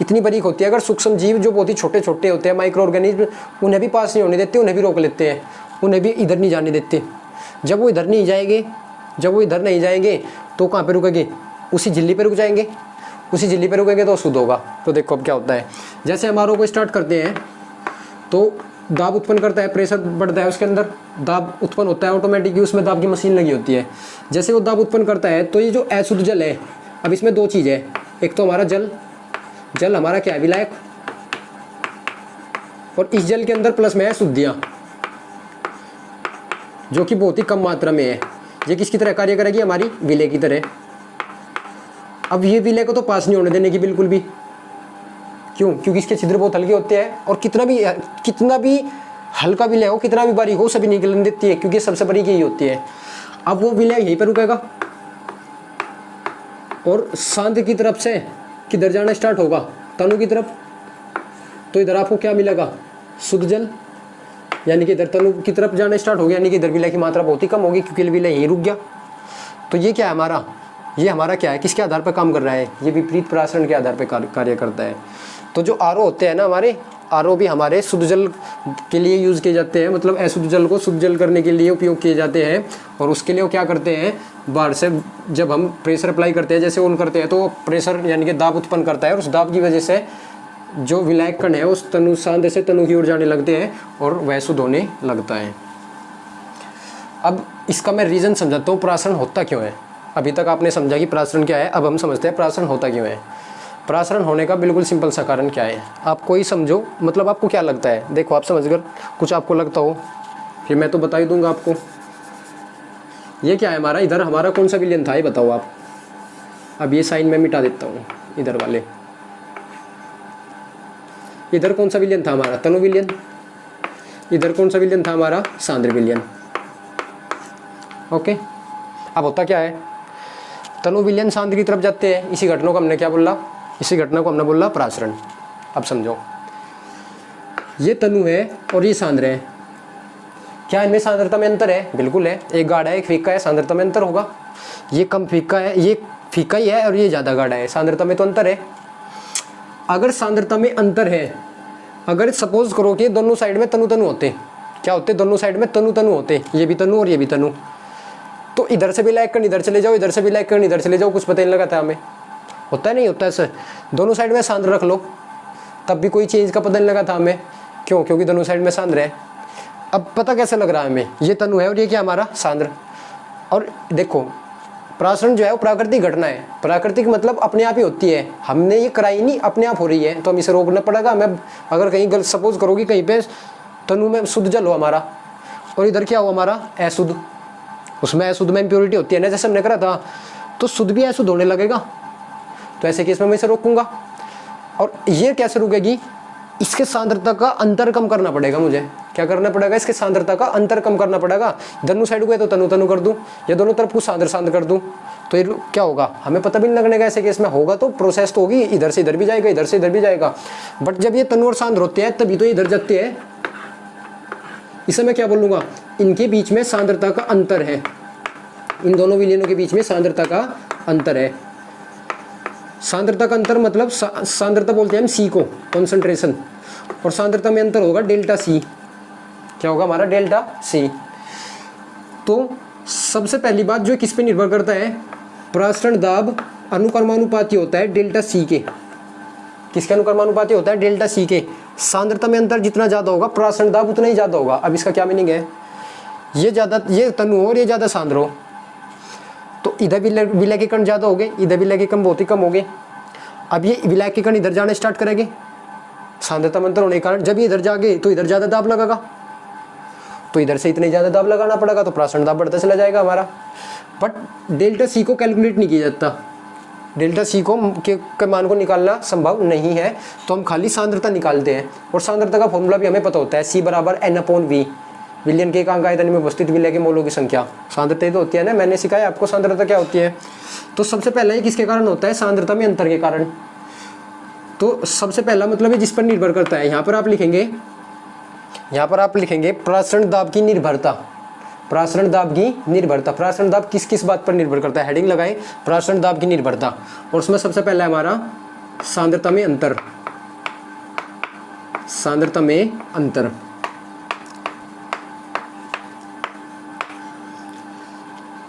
इतनी बारीक होती है, अगर सूक्ष्म जीव जो बहुत ही छोटे छोटे होते हैं, माइक्रो ऑर्गेनिज्म, उन्हें भी पास नहीं होने देते, उन्हें भी रोक लेते हैं, उन्हें भी इधर नहीं जाने देते। जब वो इधर नहीं जाएंगे तो कहाँ पे रुकेंगे, उसी झिल्ली पे रुक जाएंगे। उसी झिल्ली पे रुकेंगे तो शुद्ध होगा। तो देखो अब क्या होता है, जैसे हम आरओ को स्टार्ट करते हैं तो दाब उत्पन्न करता है, प्रेशर बढ़ता है, उसके अंदर दाब उत्पन्न होता है ऑटोमेटिकली, उसमें दाब की मशीन लगी होती है। जैसे वो दाब उत्पन्न करता है तो ये जो अशुद्ध जल है, अब इसमें दो चीज़ है, एक तो हमारा जल हमारा क्या है, विलायक, और इस जल के अंदर प्लस में है शुद्धियाँ जो कि बहुत ही कम मात्रा में है। ये किसकी तरह कार्य करेगी, हमारी विलय की तरह। अब ये विलय को तो पास नहीं होने देने की बिल्कुल भी, क्यों, क्योंकि इसके छिद्र बहुत हल्के होते हैं और कितना भी हल्का विलय हो, कितना भी बारीक हो, सभी निकलने देती है, क्योंकि सबसे बारीक यही होती है। अब वो विलय यहीं पर रुकेगा और सांद्र की तरफ से किधर जाना स्टार्ट होगा, तनु की तरफ। तो इधर आपको क्या मिलेगा, शुद्ध जल, यानी कि इधर तनु की तरफ जाना स्टार्ट हो गया, यानी कि इधर विलय की मात्रा बहुत ही कम होगी क्योंकि विलय यहीं रुक गया। तो ये क्या है हमारा, ये हमारा क्या है, किसके आधार पर काम कर रहा है, ये विपरीत परासरण के आधार पर कार्य करता है। तो जो आरओ होते हैं ना, हमारे आरओ भी हमारे शुद्ध जल के लिए यूज़ किए जाते हैं, मतलब अशुद्ध जल को शुद्ध जल करने के लिए उपयोग किए जाते हैं। और उसके लिए वो क्या करते हैं, बाहर से जब हम प्रेशर अप्लाई करते हैं, जैसे ऑन करते हैं, तो प्रेशर यानी कि दाब उत्पन्न करता है, और उस दाब की वजह से जो विलायक कण है उस तनु सांद्र से तनु की ओर जाने लगते हैं और वह शुद्ध होने लगता है। अब इसका मैं रीज़न समझाता हूँ, परासरण होता क्यों है। अभी तक आपने समझा कि परासरण क्या है, अब हम समझते हैं परासरण होता क्यों है। परासरण होने का बिल्कुल सिंपल सा कारण क्या है, आप कोई समझो, मतलब आपको क्या लगता है, देखो आप समझकर कुछ आपको लगता हो फिर मैं तो बता ही दूंगा आपको। ये क्या है हमारा, इधर हमारा कौन सा विलयन था ये बताओ आप। अब ये साइन मैं मिटा देता हूँ, इधर वाले, इधर कौन सा विलयन था हमारा, तनु विलयन। इधर कौन सा विलयन था हमारा, सांद्र विलयन। ओके, अब होता क्या है, तनु विलयन सांद्र की तरफ जाते हैं, इसी घटना को हमने क्या बोला, इसी घटना को हमने बोला परासरण। अब समझो, ये तनु है और ये सांद्र है, क्या इनमें सांद्रता में अंतर है, बिल्कुल है। एक गाढ़ा है एक फीका है, सांद्रता में अंतर होगा। ये कम फीका है, ये फीका ही है, और ये ज़्यादा गाढ़ा है, सांद्रता में तो अंतर है। अगर सांद्रता में अंतर है, अगर सपोज करो कि दोनों साइड में तनु तनु होते, क्या होते, दोनों साइड में तनु तनु होते, ये भी तनु और ये भी तनु, तो इधर से भी विलायक कण इधर चले जाओ, इधर से भी विलायक कण इधर चले जाओ, कुछ पता नहीं लगा था हमें, होता है नहीं होता है सर। दोनों साइड में सांद्र रख लो तब भी कोई चेंज का पता नहीं लगा था हमें, क्यों, क्योंकि दोनों साइड में सांद्र है। अब पता कैसे लग रहा है हमें, ये तनु है और ये क्या हमारा सांद्र। और देखो परासरण जो है वो प्राकृतिक घटना है, प्राकृतिक मतलब अपने आप ही होती है, हमने ये कराई नहीं, अपने आप हो रही है, तो हम इसे रोकना पड़ेगा हमें। अगर कहीं गलत सपोज करोगी, कहीं पे तनु में शुद्ध जल हो हमारा और इधर क्या हो हमारा अशुद्ध, उसमें अशुद्ध में इम्प्योरिटी होती है ना, जैसे हमने करा था, तो शुद्ध भी अशुद्ध होने लगेगा। तो ऐसे केस में मैं इसे रोकूंगा। और ये कैसे रुकेगी, इसके सांद्रता का अंतर कम करना पड़ेगा मुझे। क्या करना पड़ेगा, इसके सांद्रता का अंतर कम करना पड़ेगा। दोनों साइड को है तो तनु तनु कर दूं, या दोनों तरफ को सांद्र सांद्र कर दूं, तो ये क्या होगा हमें पता भी नहीं लगने का। ऐसे केस में होगा तो प्रोसेस तो होगी, इधर से इधर भी जाएगा, इधर से इधर भी जाएगा। बट जब ये तनु और सांद्र होते हैं तभी तो इधर जाते हैं। इसे मैं क्या बोलूँगा, इनके बीच में सांद्रता का अंतर है, इन दोनों विलयनों के बीच में सांद्रता का अंतर है। सांद्रता का अंतर मतलब सांद्रता बोलते हैं हम सी को, कॉन्सेंट्रेशन, और सांद्रता में अंतर होगा डेल्टा सी। क्या होगा हमारा डेल्टा सी। तो सबसे पहली बात जो किस पे निर्भर करता है, परासरण दाब अनुक्रमानुपाती होता है डेल्टा सी के। किसके अनुक्रमानुपाती होता है, डेल्टा सी के। सांद्रता में अंतर जितना ज़्यादा होगा परासरण दाब उतना ही ज़्यादा होगा। अब इसका क्या मीनिंग है, ये ज़्यादा, ये तनु हो और ये ज़्यादा सांद्र हो, तो इधर विलय के कण ज़्यादा हो गए, इधर विलय के कण बहुत ही कम हो गए। अब ये विलय के कण इधर जाना स्टार्ट करेंगे सांद्रता में अंतर होने के कारण। जब ये इधर जागे तो इधर ज़्यादा दाब लगेगा, तो इधर से इतने ज़्यादा दाब लगाना पड़ेगा, तो परासरण दाब बढ़ता चला जाएगा हमारा। बट डेल्टा सी को कैलकुलेट नहीं किया जाता, डेल्टा सी को के मान को निकालना संभव नहीं है, तो हम खाली सांद्रता निकालते हैं। और सांद्रता का फॉर्मूला भी हमें पता होता है, सी बराबर N/V। विलयन के एकांक आयतन में उपस्थित विलय के मोलों की संख्या, सांद्रता ही तो होती है ना, मैंने सिखाया आपको सांद्रता क्या होती है। तो सबसे पहले ये किसके कारण होता है, सांद्रता में अंतर के कारण। तो सबसे पहला मतलब है जिस पर निर्भर करता है, यहाँ पर आप लिखेंगे प्रासरण दाब की निर्भरता, प्रासरण दाब की निर्भरता। प्रासरण दाब किस किस बात पर निर्भर करता है, हेडिंग लगाए प्रासरण दाब की निर्भरता, और उसमें सबसे पहला है हमारा सांद्रता में अंतर, सांद्रता में अंतर।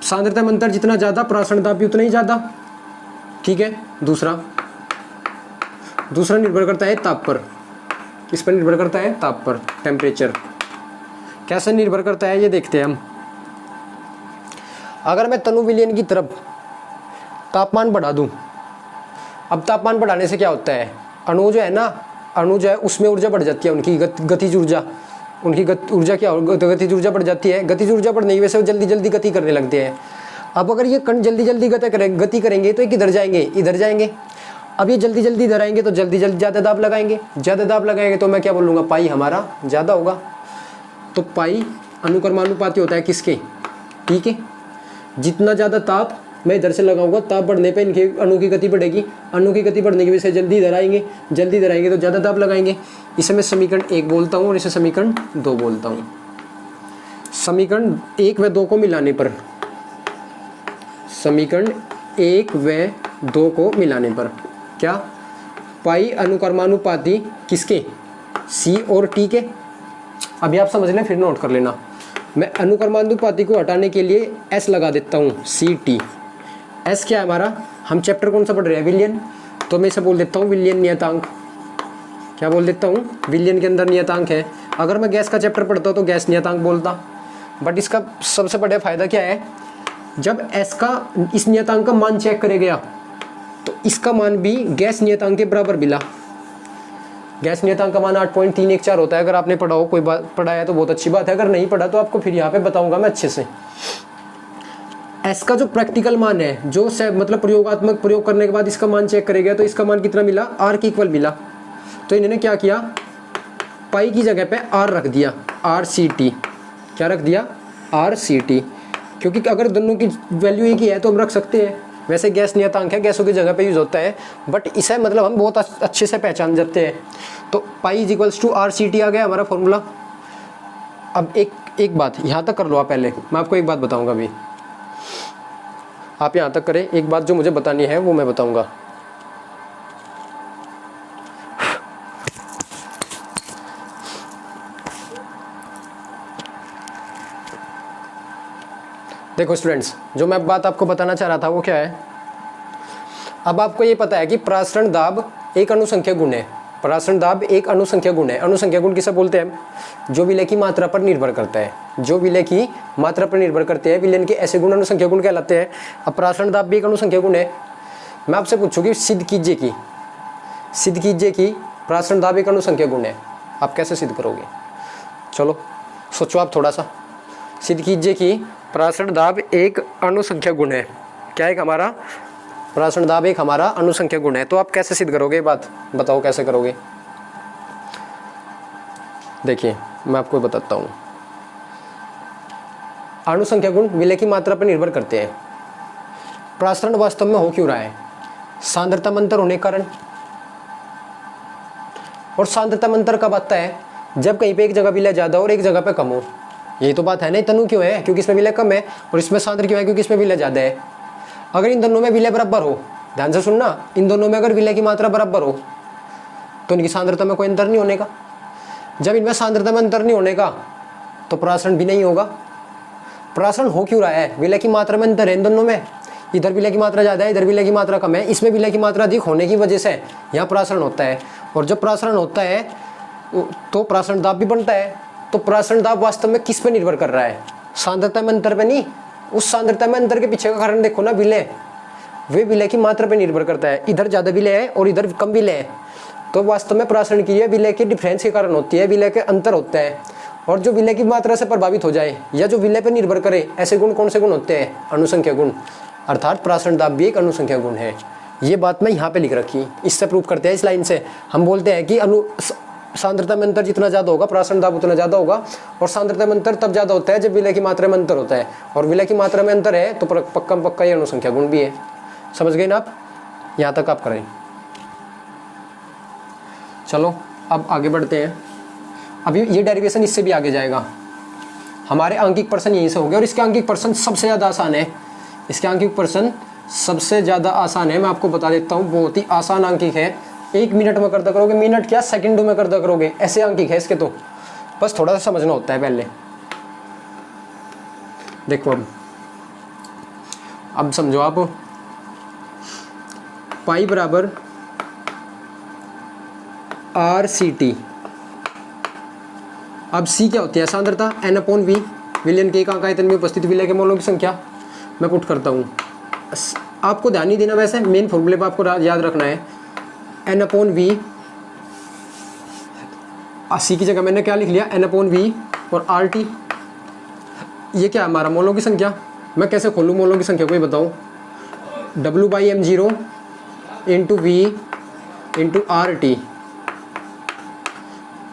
सांद्रता में अंतर जितना ज्यादा प्रासरण दाब भी उतना ही ज्यादा, ठीक है। दूसरा निर्भर करता है ताप पर, किस पर निर्भर करता है, ताप पर, टेम्परेचर। कैसे निर्भर करता है ये देखते हैं हम। अगर मैं तनु विलयन की तरफ तापमान बढ़ा दूं, अब तापमान बढ़ाने से क्या होता है, अणु जो है उसमें ऊर्जा बढ़ जाती है, उनकी गतिज ऊर्जा, ऊर्जा क्या गतिज ऊर्जा बढ़ जाती है। गतिज ऊर्जा बढ़ने की वजह से वो जल्दी जल्दी गति करने लगते हैं। अब अगर ये कण जल्दी जल्दी गति करेंगे तो ये किधर जाएंगे, इधर जाएंगे। अब ये जल्दी जल्दी इधर आएंगे तो जल्दी जल्दी ज़्यादा दाब लगाएंगे, ज़्यादा दाब लगाएंगे तो मैं क्या बोलूँगा, पाई हमारा ज़्यादा होगा। तो पाई अनुक्रमानुपाती होता है किसके, ठीक है। जितना ज़्यादा ताप मैं इधर से लगाऊंगा, ताप बढ़ने पे इनके अणु की गति बढ़ेगी, अणु की गति बढ़ने की वजह से जल्दी इधर आएंगे, जल्दी इधर आएंगे तो ज़्यादा दाब लगाएंगे। इसे मैं समीकरण 1 बोलता हूँ और इसे समीकरण 2 बोलता हूँ। समीकरण 1 व 2 को मिलाने पर, समीकरण 1 व 2 को मिलाने पर क्या, पाई अनुक्रमानुपाती किसके, सी और टी के। अभी आप समझ लें, फिर नोट कर लेना। मैं अनुक्रमानुपाती को हटाने के लिए एस लगा देता हूँ, सी टी। एस क्या है हमारा, हम चैप्टर कौन सा पढ़ रहे हैं, विलयन, तो मैं इसे बोल देता हूँ विलयन नियतांक। क्या बोल देता हूँ, विलयन के अंदर नियतांक है। अगर मैं गैस का चैप्टर पढ़ता हूँ तो गैस नियतांक बोलता, बट इसका सबसे बड़ा फायदा क्या है, जब एस का इस नियतांक का मान चेक करे गया तो इसका मान भी गैस नियतांक के बराबर मिला। गैस नियतांक का मान 8.314 होता है। अगर आपने पढ़ा हो, कोई बात पढ़ा है तो बहुत अच्छी बात है, अगर नहीं पढ़ा तो आपको फिर यहाँ पे बताऊंगा मैं अच्छे से। एस का जो प्रैक्टिकल मान है, जो मतलब प्रयोगात्मक प्रयोग करने के बाद इसका मान चेक करेगा तो इसका मान कितना मिला, आर के इक्वल मिला। तो इन्होंने क्या किया, पाई की जगह पे आर रख दिया, आर सी टी। क्या रख दिया, आर सी टी, क्योंकि अगर दोनों की वैल्यू एक ही है तो हम रख सकते हैं। वैसे गैस नियतांक है, गैसों की जगह पे यूज़ होता है, बट इसे मतलब हम बहुत अच्छे से पहचान जाते हैं। तो pi is equals to R C T आ गया हमारा फॉर्मूला। अब एक बात यहाँ तक कर लो आप, पहले मैं आपको एक बात बताऊंगा। अभी आप यहाँ तक करें, एक बात जो मुझे बतानी है वो मैं बताऊंगा। देखो स्टूडेंट्स, जो मैं बात आपको बताना चाह रहा था वो क्या है, अब आपको ये पता है कि प्रासरण दाब एक अनुसंख्यक गुण है। प्रासरण दाब एक अनुसंख्यक गुण है। अनुसंख्यक गुण किसे बोलते हैं, जो विलय की मात्रा पर निर्भर करता है, जो विलय की मात्रा पर निर्भर करते हैं, विलयन के ऐसे गुण अनुसंख्यक गुण कहलाते हैं। अब प्रासरण दाब भी एक अनुसंख्यक गुण है। मैं आपसे पूछूंगी, सिद्ध कीजिए कि प्रासरण दाब एक अनुसंख्यक गुण है। आप कैसे सिद्ध करोगे, चलो सोचो आप थोड़ा सा। सिद्ध कीजिए कि प्रासरण दाब एक अनुसंख्यक गुण है। क्या है हमारा, प्रासरण दाब एक हमारा अनुसंख्यक गुण है। तो आप कैसे सिद्ध करोगे, बात बताओ कैसे करोगे। देखिए मैं आपको बताता हूँ। अनुसंख्यक गुण विलय की मात्रा पर निर्भर करते हैं। प्रासरण वास्तव में हो क्यों रहा है, सांद्रता में अंतर होने के कारण। और सांद्रता में अंतर कब आता है, जब कहीं पे एक जगह विलय ज्यादा और एक जगह पे कम हो। यही तो बात है ना। तनु क्यों है, क्योंकि इसमें विलय कम है, और इसमें सांद्र क्यों है, क्योंकि इसमें विलय ज्यादा है। अगर इन दोनों में विलय बराबर हो, ध्यान से सुनना, इन दोनों में अगर विलय की मात्रा बराबर हो तो इनकी सांद्रता में कोई अंतर नहीं होने का। जब इनमें सांद्रता में अंतर नहीं होने का तो प्रासरण भी नहीं होगा। प्रासरण हो क्यों रहा है, विलय की मात्रा में अंतर है इन दोनों में। इधर विलय की मात्रा ज़्यादा है, इधर विलय की मात्रा कम है। इसमें विलय की मात्रा अधिक होने की वजह से यहाँ प्रासरण होता है, और जब प्रासरण होता है तो प्रासरण दाब भी बनता है। तो प्रासरण दाब वास्तव में किस पे निर्भर कर रहा है, सांद्रता में अंतर पे नहीं। उस सांद्रता में अंतर के पीछे का कारण देखो ना, विलय, वे विलय की मात्रा पे निर्भर करता है। इधर ज़्यादा विलय है और इधर कम विलय है, तो वास्तव में प्रासरण की विलय के डिफरेंस के कारण होती है, विलय के अंतर होता है। और जो विलय की मात्रा से प्रभावित हो जाए या जो विलय पर निर्भर करे, ऐसे गुण कौन से गुण होते हैं, अनुसंख्यक गुण। अर्थात प्रासरण दाब भी एक अनुसंख्यक गुण है। ये बात मैं यहाँ पे लिख रखी, इससे प्रूव करते हैं। इस लाइन से हम बोलते हैं कि सांद्रता में अंतर जितना ज़्यादा होगा प्राशन दाब उतना ज़्यादा होगा, और सांद्रता में अंतर तब ज़्यादा होता है जब विलय की मात्रा में अंतर होता है, और विलय की मात्रा में अंतर है तो पक्का पक्का ये अनुसंख्या गुण भी है। समझ गए ना आप? यहाँ तक आप करें। चलो अब आगे बढ़ते हैं। अभी ये डेरिवेशन इससे भी आगे जाएगा। हमारे आंकिक प्रश्न यहीं से हो गए, और इसके आंकिक प्रश्न सबसे ज़्यादा आसान है। इसके आंकिक प्रश्न सबसे ज़्यादा आसान है, मैं आपको बता देता हूँ, बहुत ही आसान आंकिक है। 1 मिनट में करता करोगे, मिनट क्या सेकंडों में करता करोगे, ऐसे आंकिक है इसके। तो बस थोड़ा सा समझना होता है पहले। देखो अब समझो आप, पाई बराबर RCT। अब C क्या होती है? सांद्रता। N/V विलयन के एक आयतन में उपस्थित विलय के मोलों की संख्या। मैं पुट करता हूँ, आपको ध्यान नहीं देना, वैसे मेन फॉर्मूले पर आपको याद रखना है। N/V, C की जगह मैंने क्या लिख लिया? N/V और RT। ये क्या है? हमारा मोलों की संख्या। मैं कैसे खोलूँ मोलों की संख्या को, ये बताओ। W/m0 into V into RT।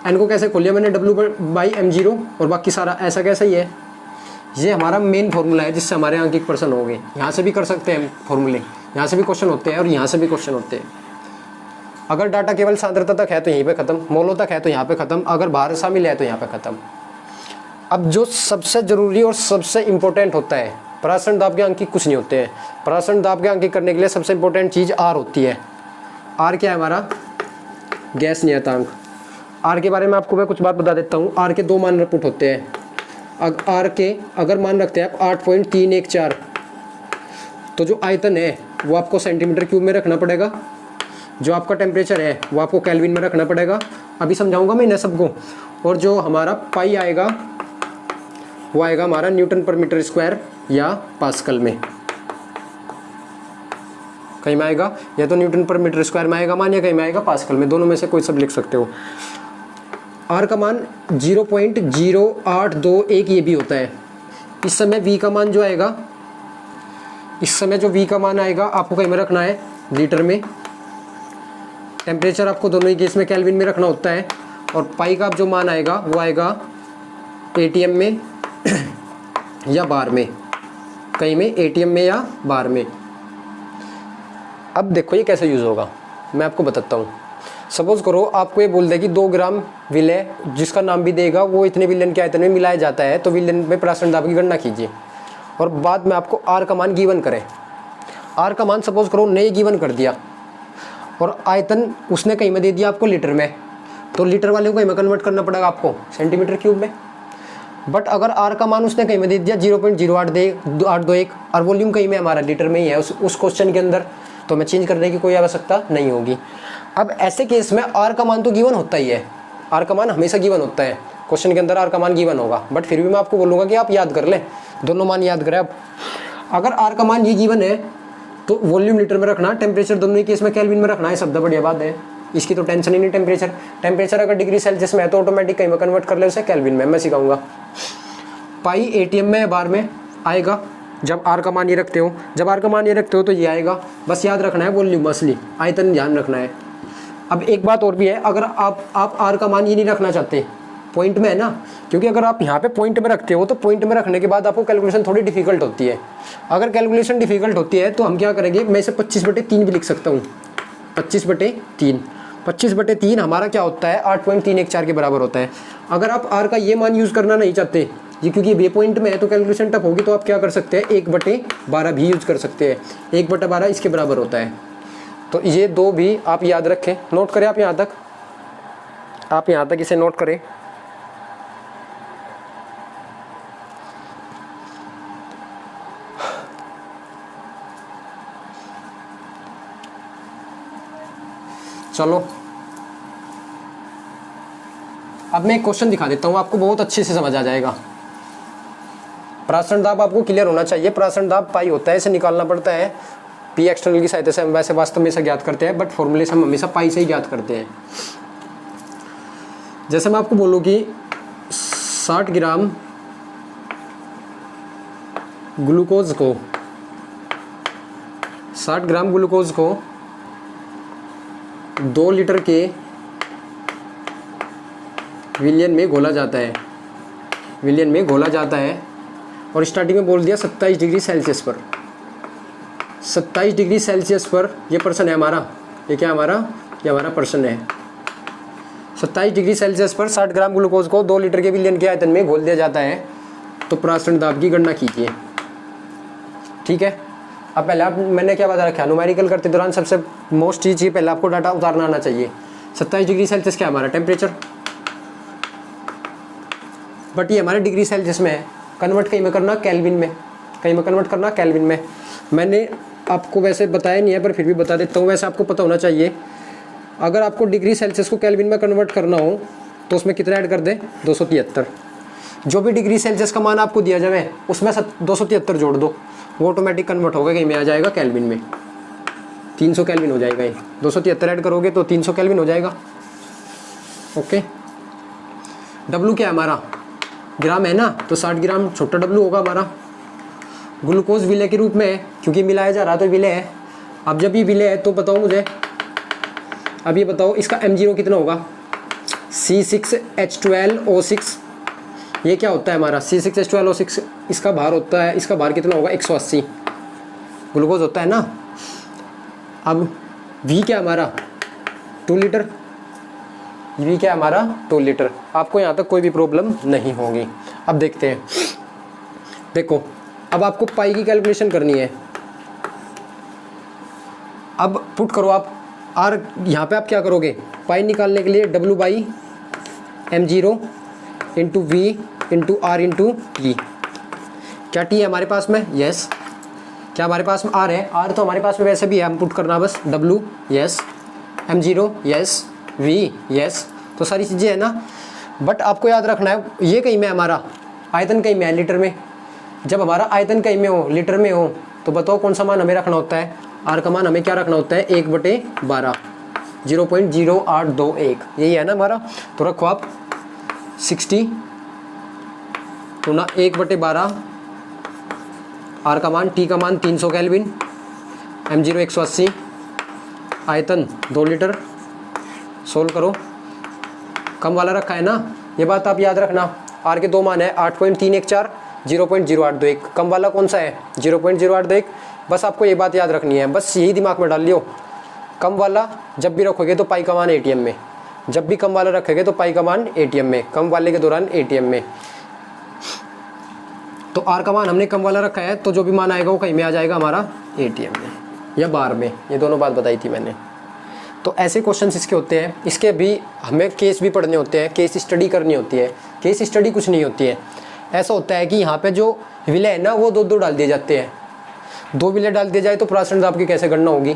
N को कैसे खोलिया मैंने? W/m0 और बाकी सारा ऐसा कैसा ही है। ये हमारा मेन फॉर्मूला है जिससे हमारे आंकिक प्रश्न हो गए। यहाँ से भी कर सकते हैं फॉर्मूले, यहाँ से भी क्वेश्चन होते हैं और यहाँ से भी क्वेश्चन होते हैं। अगर डाटा केवल सांद्रता तक है तो यहीं पे ख़त्म, मोलों तक है तो यहाँ पे ख़त्म, अगर भार शामिल है तो यहाँ पे ख़त्म। अब जो सबसे ज़रूरी और सबसे इम्पोर्टेंट होता है, परासरण दाब के अंकिक कुछ नहीं होते हैं। परासरण दाब के अंकिक करने के लिए सबसे इम्पोर्टेंट चीज़ R होती है। R क्या है हमारा? गैस नियतांक। R के बारे में आपको मैं कुछ बात बता देता हूँ। R के 2 मान पुट होते हैं। R के अगर मान रखते हैं आप 8.314, तो जो आयतन है वो आपको सेंटीमीटर क्यूब में रखना पड़ेगा, जो आपका टेम्परेचर है वो आपको केल्विन में रखना पड़ेगा। अभी समझाऊंगा मैं इन्हें सबको। और जो हमारा पाई आएगा वो आएगा हमारा न्यूटन पर मीटर स्क्वायर या पास्कल में। कहीं में आएगा या तो न्यूटन पर मीटर स्क्वायर में आएगा मान, या कहीं में आएगा पास्कल में, दोनों में से कोई सब लिख सकते हो। R का मान 0.0821 ये भी होता है। इस समय V का मान जो आएगा, इस समय जो V का मान आएगा आपको कहीं में रखना है? लीटर में। टेम्परेचर आपको दोनों ही केस में केल्विन में रखना होता है। और पाई का जो मान आएगा वो आएगा ATM में या बार में, कहीं में ATM में या बार में। अब देखो ये कैसे यूज़ होगा, मैं आपको बताता हूँ। सपोज करो आपको ये बोल दे कि 2 ग्राम विलय, जिसका नाम भी देगा, वो इतने विलयन के आयतन में मिलाया जाता है, तो विलयन में परासरण दाब की गणना कीजिए। और बाद में आपको R का मान गिवन करें। R का मान सपोज करो ने गिवन कर दिया, और आयतन उसने कहीं में दे दिया आपको लीटर में, तो लीटर वाले को कहीं में कन्वर्ट करना पड़ेगा आपको सेंटीमीटर क्यूब में। बट अगर R का मान उसने कहीं में दे दिया 0.0821 और वॉल्यूम कहीं में हमारा लीटर में ही है उस क्वेश्चन के अंदर, तो हमें चेंज करने की कोई आवश्यकता नहीं होगी। अब ऐसे केस में R का मान तो गिवन होता ही है, R का मान हमेशा गिवन होता है, क्वेश्चन के अंदर R का मान गिवन होगा। बट फिर भी मैं आपको बोलूँगा कि आप याद कर लें, दोनों मान याद करें आप। अगर R का मान ये गिवन है तो वॉल्यूम लीटर में रखना, टेम्परेचर दोनों ही केस में केल्विन में रखना है, शब्द बढ़िया बात है, इसकी तो टेंशन ही नहीं। टेम्परेचर अगर डिग्री सेल्सियस में है तो ऑटोमेटिक कहीं में कन्वर्ट कर ले उसे केल्विन में, मैं सिखाऊंगा। पाई ATM में बार में आएगा जब R का मान ये रखते हो, जब R का मान ये रखते हो तो ये आएगा। बस याद रखना है वॉल्यूम, असली आयतन ध्यान रखना है। अब एक बात और भी है, अगर आप R का मान ये नहीं रखना चाहते, पॉइंट में है ना, क्योंकि अगर आप यहाँ पे पॉइंट में रखते हो तो पॉइंट में रखने के बाद आपको कैलकुलेशन थोड़ी डिफिकल्ट होती है। अगर कैलकुलेशन डिफिकल्ट होती है तो हम क्या करेंगे, मैं इसे 25/3 भी लिख सकता हूँ। 25/3 हमारा क्या होता है? 8.314 के बराबर होता है। अगर आप R का ये मान यूज़ करना नहीं चाहते, ये क्योंकि ये पॉइंट में है तो कैलकुलेशन टफ होगी, तो आप क्या कर सकते हैं? 1/12 भी यूज़ कर सकते हैं। 1/12 इसके बराबर होता है। तो ये 2 भी आप याद रखें, नोट करें आप यहाँ तक इसे नोट करें। चलो अब मैं एक क्वेश्चन दिखा देता हूँ, आपको बहुत अच्छे से समझ आ जाएगा। परासरण दाब आपको क्लियर होना चाहिए। परासरण दाब पाई होता है, इसे निकालना पड़ता है पी एक्सटर्नल की सहायता से। हम वैसे वास्तव में इसे ज्ञात करते हैं, बट फॉर्मूले से हम हमेशा पाई से ही ज्ञात करते हैं। जैसे मैं आपको बोलूँ कि 60 ग्राम ग्लूकोज को 2 लीटर के विलयन में घोला जाता है, विलयन में घोला जाता है। और स्टार्टिंग में बोल दिया 27 डिग्री सेल्सियस पर, 27 डिग्री सेल्सियस पर ये पर्सन है हमारा, ये क्या हमारा, ये हमारा पर्सन है। 27 डिग्री सेल्सियस पर 60 ग्राम ग्लूकोज को 2 लीटर के विलयन के आयतन में घोल दिया जाता है। तो परासरण दाब की गणना कीजिए। ठीक है, अब पहले आप मैंने क्या बता रखा, न्यूमेरिकल करते दौरान सबसे मोस्ट चीज़ ये पहले आपको डाटा उतारना आना चाहिए। 27 डिग्री सेल्सियस क्या हमारा टेम्परेचर, बट ये हमारे डिग्री सेल्सियस में है, कन्वर्ट कहीं में करना केल्विन में, कहीं में कन्वर्ट करना केल्विन में। मैंने आपको वैसे बताया नहीं है पर फिर भी बता देता हूँ, वैसे आपको पता होना चाहिए। अगर आपको डिग्री सेल्सियस को केल्विन में कन्वर्ट करना हो तो उसमें कितना ऐड कर दें, 273। जो भी डिग्री सेल्सियस का मान आपको दिया जाए उसमें 273 जोड़ दो, वो ऑटोमेटिक कन्वर्ट होगा, कहीं में आ जाएगा केल्विन में, 300 केल्विन हो जाएगा। ये 273 ऐड करोगे तो 300 केल्विन हो जाएगा। ओके, डब्लू क्या है हमारा, ग्राम है ना, तो 60 ग्राम छोटा डब्लू होगा हमारा। ग्लूकोज विलय के रूप में है क्योंकि मिलाया जा रहा तो विलय है। अब जब ये विलय है तो बताओ मुझे, अब ये बताओ इसका M0 कितना होगा, C6H12O6। ये क्या होता है हमारा C6H12O6, इसका भार होता है, इसका भार कितना होगा 180 ग्लूकोज होता है ना। अब V क्या हमारा 2 लीटर, V क्या हमारा 2 लीटर। आपको यहाँ तक कोई भी प्रॉब्लम नहीं होगी। अब देखते हैं, देखो अब आपको पाई की कैलकुलेशन करनी है। अब पुट करो आप आर, यहाँ पे आप क्या करोगे, पाई निकालने के लिए W/M0 into V into R into E। क्या T है हमारे पास में, यस। क्या हमारे पास में R है, R तो हमारे पास में वैसे भी है, हम पुट करना बस W, yes, M0 yes, V yes, तो सारी चीज़ें है ना। बट आपको याद रखना है ये कहीं में हमारा आयतन कहीं में है, लीटर में। जब हमारा आयतन कहीं में हो, लीटर में हो, तो बताओ कौन सा मान हमें रखना होता है, R का मान हमें क्या रखना होता है, 1/12, 0.0821, यही है ना हमारा। तो रखो आप 60 गुना 1/12, R का मान, T का मान 300 केल्विन, M0 180, आयतन 2 लीटर। सोल्व करो, कम वाला रखा है ना, ये बात आप याद रखना। R के दो मान है 8.314, 0.0821, कम वाला कौन सा है 0.0821। बस आपको ये बात याद रखनी है, बस यही दिमाग में डाल लियो। कम वाला जब भी रखोगे तो पाई का मान ATM में, जब भी कम वाला रखोगे तो पाई का मान ATM में, कम वाले के दौरान ATM में। तो R का मान हमने कम वाला रखा है, तो जो भी मान आएगा वो कहीं में आ जाएगा हमारा ATM में या बार में, ये दोनों बात बताई थी मैंने। तो ऐसे क्वेश्चंस इसके होते हैं। इसके भी हमें केस भी पढ़ने होते हैं, केस स्टडी करनी होती है। केस स्टडी कुछ नहीं होती है, ऐसा होता है कि यहाँ पे जो विलय है ना वो 2 डाल दिए जाते हैं। 2 विलय डाल दिए जाए तो परासरण दाब की कैसे गणना होगी।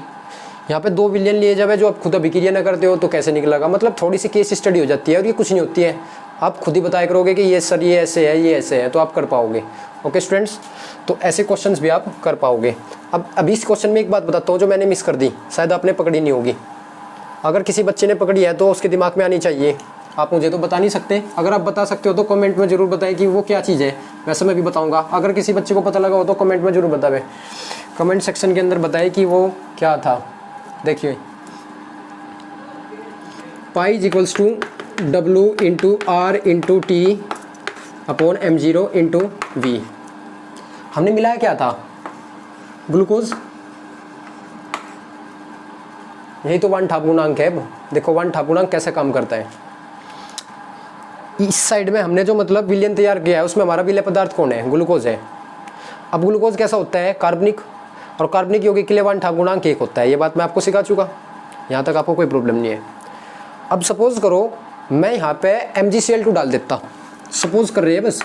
यहाँ पे 2 विलयन लिए जाए जो आप खुद अभिक्रिया न करते हो तो कैसे निकलेगा। मतलब थोड़ी सी केस स्टडी हो जाती है और ये कुछ नहीं होती है, आप खुद ही बताया करोगे कि ये सर ये ऐसे है, ये ऐसे है, तो आप कर पाओगे। ओके स्टूडेंट्स, तो ऐसे क्वेश्चंस भी आप कर पाओगे। अब अभी इस क्वेश्चन में एक बात बताता हूँ जो मैंने मिस कर दी, शायद आपने पकड़ी नहीं होगी। अगर किसी बच्चे ने पकड़ी है तो उसके दिमाग में आनी चाहिए। आप मुझे तो बता नहीं सकते, अगर आप बता सकते हो तो कमेंट में ज़रूर बताएं कि वो क्या चीज़ है, वैसे मैं भी बताऊंगा। अगर किसी बच्चे को पता लगा हो तो कमेंट में ज़रूर बतावे, कमेंट सेक्शन के अंदर बताए कि वो क्या था। देखिए, pi equals to W into R into T upon M0 into V। हमने मिलाया क्या था, ग्लूकोज, यही तो वन ठाप गुणांक है। देखो वन ठाप गुणांक कैसे काम करता है। इस साइड में हमने जो मतलब विलयन तैयार किया है उसमें हमारा विलय पदार्थ कौन है, ग्लूकोज है। अब ग्लूकोज कैसा होता है, कार्बनिक, और कार्बनिक यौगिक के लिए वन ठाप गुणांक 1 होता है। ये बात मैं आपको सिखा चुका, यहाँ तक आपको कोई प्रॉब्लम नहीं है। अब सपोज करो मैं यहाँ पे MgCl2 डाल देता, सपोज कर रही है बस,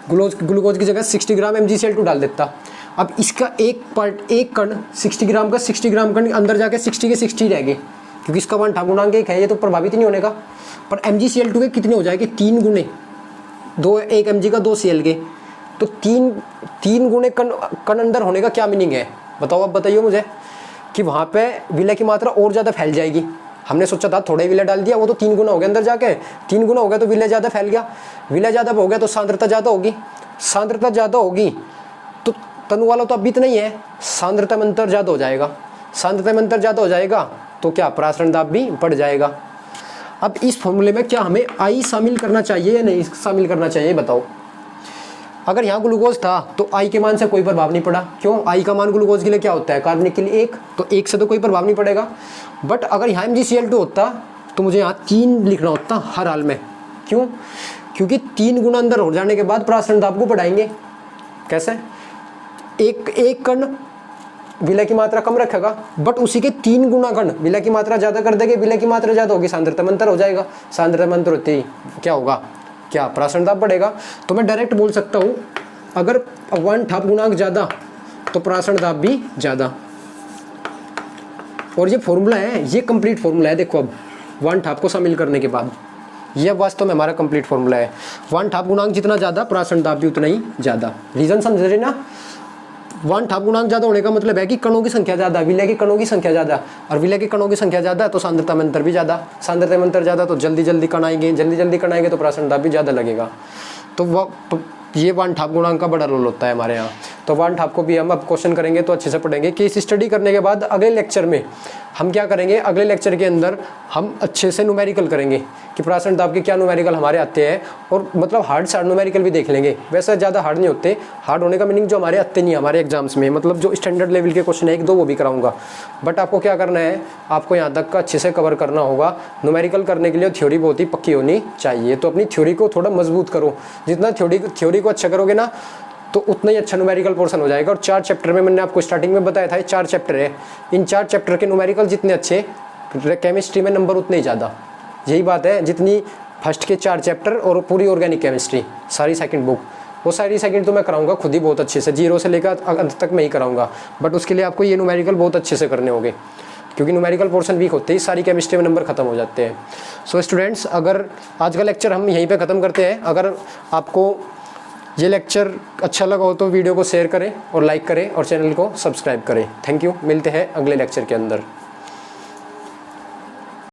ग्लूकोज की जगह 60 ग्राम MgCl2 डाल देता। अब इसका एक कण 60 ग्राम का 60 ग्राम कण अंदर जाके 60 के 60 रहेगी, क्योंकि इसका वन ठाप गुणांक 1 है, ये तो प्रभावित नहीं होने का। पर MgCl2 के कितने हो जाएंगे, 3 गुने, 1 Mg का 2 Cl के, तो 3 गुने कण अंदर होने का क्या मीनिंग है बताओ। अब बताइए मुझे कि वहाँ पे विलय की मात्रा और ज़्यादा फैल जाएगी। हमने सोचा था थोड़ा ही विलय डाल दिया, वो तो 3 गुना हो गया अंदर जाके, 3 गुना हो गया तो विलय ज़्यादा फैल गया, विलय ज़्यादा हो गया तो सांद्रता ज़्यादा होगी, सांद्रता ज़्यादा होगी तो तनु वाला तो अब भी इतना ही है, सांद्रता में अंतर ज़्यादा हो जाएगा, सांद्रता में अंतर ज़्यादा हो जाएगा तो क्या परासरण दाब भी बढ़ जाएगा। अब इस फॉर्मूले में क्या हमें आई शामिल करना चाहिए या नहीं शामिल करना चाहिए, बताओ। अगर यहाँ ग्लूकोज था तो आई के मान से कोई प्रभाव नहीं पड़ा, क्यों? आई का मान ग्लूकोज के लिए क्या होता है? कार्बनिक के लिए 1, तो 1 से तो कोई प्रभाव नहीं पड़ेगा। बट अगर यहाँ MgCl2 होता तो मुझे यहाँ 3 लिखना होता हर हाल में, क्यों? क्योंकि 3 गुना अंदर हो जाने के बाद प्रासरण दाब को बढ़ाएंगे। कैसे? एक कण विलय की मात्रा कम रखेगा, बट उसी के 3 गुना कण विलय की मात्रा ज़्यादा कर देंगे। विलय की मात्रा ज़्यादा होगी, सांद्रता में अंतर हो जाएगा। सांद्रता में अंतर होते ही क्या होगा? क्या प्रासरण दाब बढ़ेगा। तो मैं डायरेक्ट बोल सकता हूँ, अगर 1/2 गुणांक ज़्यादा तो प्रासरण दाब भी ज़्यादा। और ये फॉर्मूला है, ये कंप्लीट फॉर्मूला है। देखो अब 1/2 को शामिल करने के बाद ये वास्तव में हमारा कंप्लीट फॉर्मूला है। 1/2 गुणांक जितना ज़्यादा प्रासरण दाब भी उतना ही ज़्यादा। रीजन समझ रहे ना? 1/2 गुणांक ज़्यादा होने का मतलब है कि कणों की संख्या ज़्यादा, विलय के कणों की संख्या ज़्यादा, और विलय के कणों की संख्या ज़्यादा तो सांद्रता में अंतर भी ज़्यादा। सांद्रता में अंतर ज़्यादा तो जल्दी कण आएंगे, जल्दी कण आएंगे तो प्रासरण दाब भी ज़्यादा लगेगा। तो ये 1/2 गुणांक का बड़ा रोल होता है हमारे यहाँ। तो 1/2 को भी हम अब क्वेश्चन करेंगे तो अच्छे से पढ़ेंगे। केस स्टडी करने के बाद अगले लेक्चर में हम क्या करेंगे, अगले लेक्चर के अंदर हम अच्छे से न्यूमेरिकल करेंगे कि प्रासरण दाब के क्या न्यूमेरिकल हमारे आते हैं, और मतलब हार्ड से हार्ड न्यूमेरिकल भी देख लेंगे। वैसे ज़्यादा हार्ड नहीं होते, हार्ड होने का मीनिंग जो हमारे आते नहीं हमारे एग्जाम्स में, मतलब जो स्टैंडर्ड लेवल के क्वेश्चन है 1-2 वो भी कराऊंगा। बट आपको क्या करना है, आपको यहाँ तक का अच्छे से कवर करना होगा। न्यूमेरिकल करने के लिए थ्योरी बहुत ही पक्की होनी चाहिए। तो अपनी थ्योरी को थोड़ा मजबूत करो, जितना थ्योरी को अच्छा करोगे ना तो उतना ही अच्छा न्यूमेरिकल पोर्शन हो जाएगा। और 4 चैप्टर में मैंने आपको स्टार्टिंग में बताया था 4 चैप्टर है। इन 4 चैप्टर के न्यूमेरिकल जितने अच्छे, केमिस्ट्री में नंबर उतने ही ज़्यादा। यही बात है, जितनी फर्स्ट के 4 चैप्टर और पूरी ऑर्गेनिक केमिस्ट्री सारी सेकंड बुक, वो सारी सेकंड तो मैं कराऊंगा खुद ही बहुत अच्छे से, 0 से लेकर अंत तक मैं ही कराऊंगा। बट उसके लिए आपको ये न्यूमेरिकल बहुत अच्छे से करने होंगे, क्योंकि न्यूमेरिकल पोर्शन वीक होते ही सारी केमिस्ट्री में नंबर खत्म हो जाते हैं। सो स्टूडेंट्स, अगर आज का लेक्चर हम यहीं पे ख़त्म करते हैं। अगर आपको ये लेक्चर अच्छा लगा हो तो वीडियो को शेयर करें और लाइक करें और चैनल को सब्सक्राइब करें। थैंक यू, मिलते हैं अगले लेक्चर के अंदर।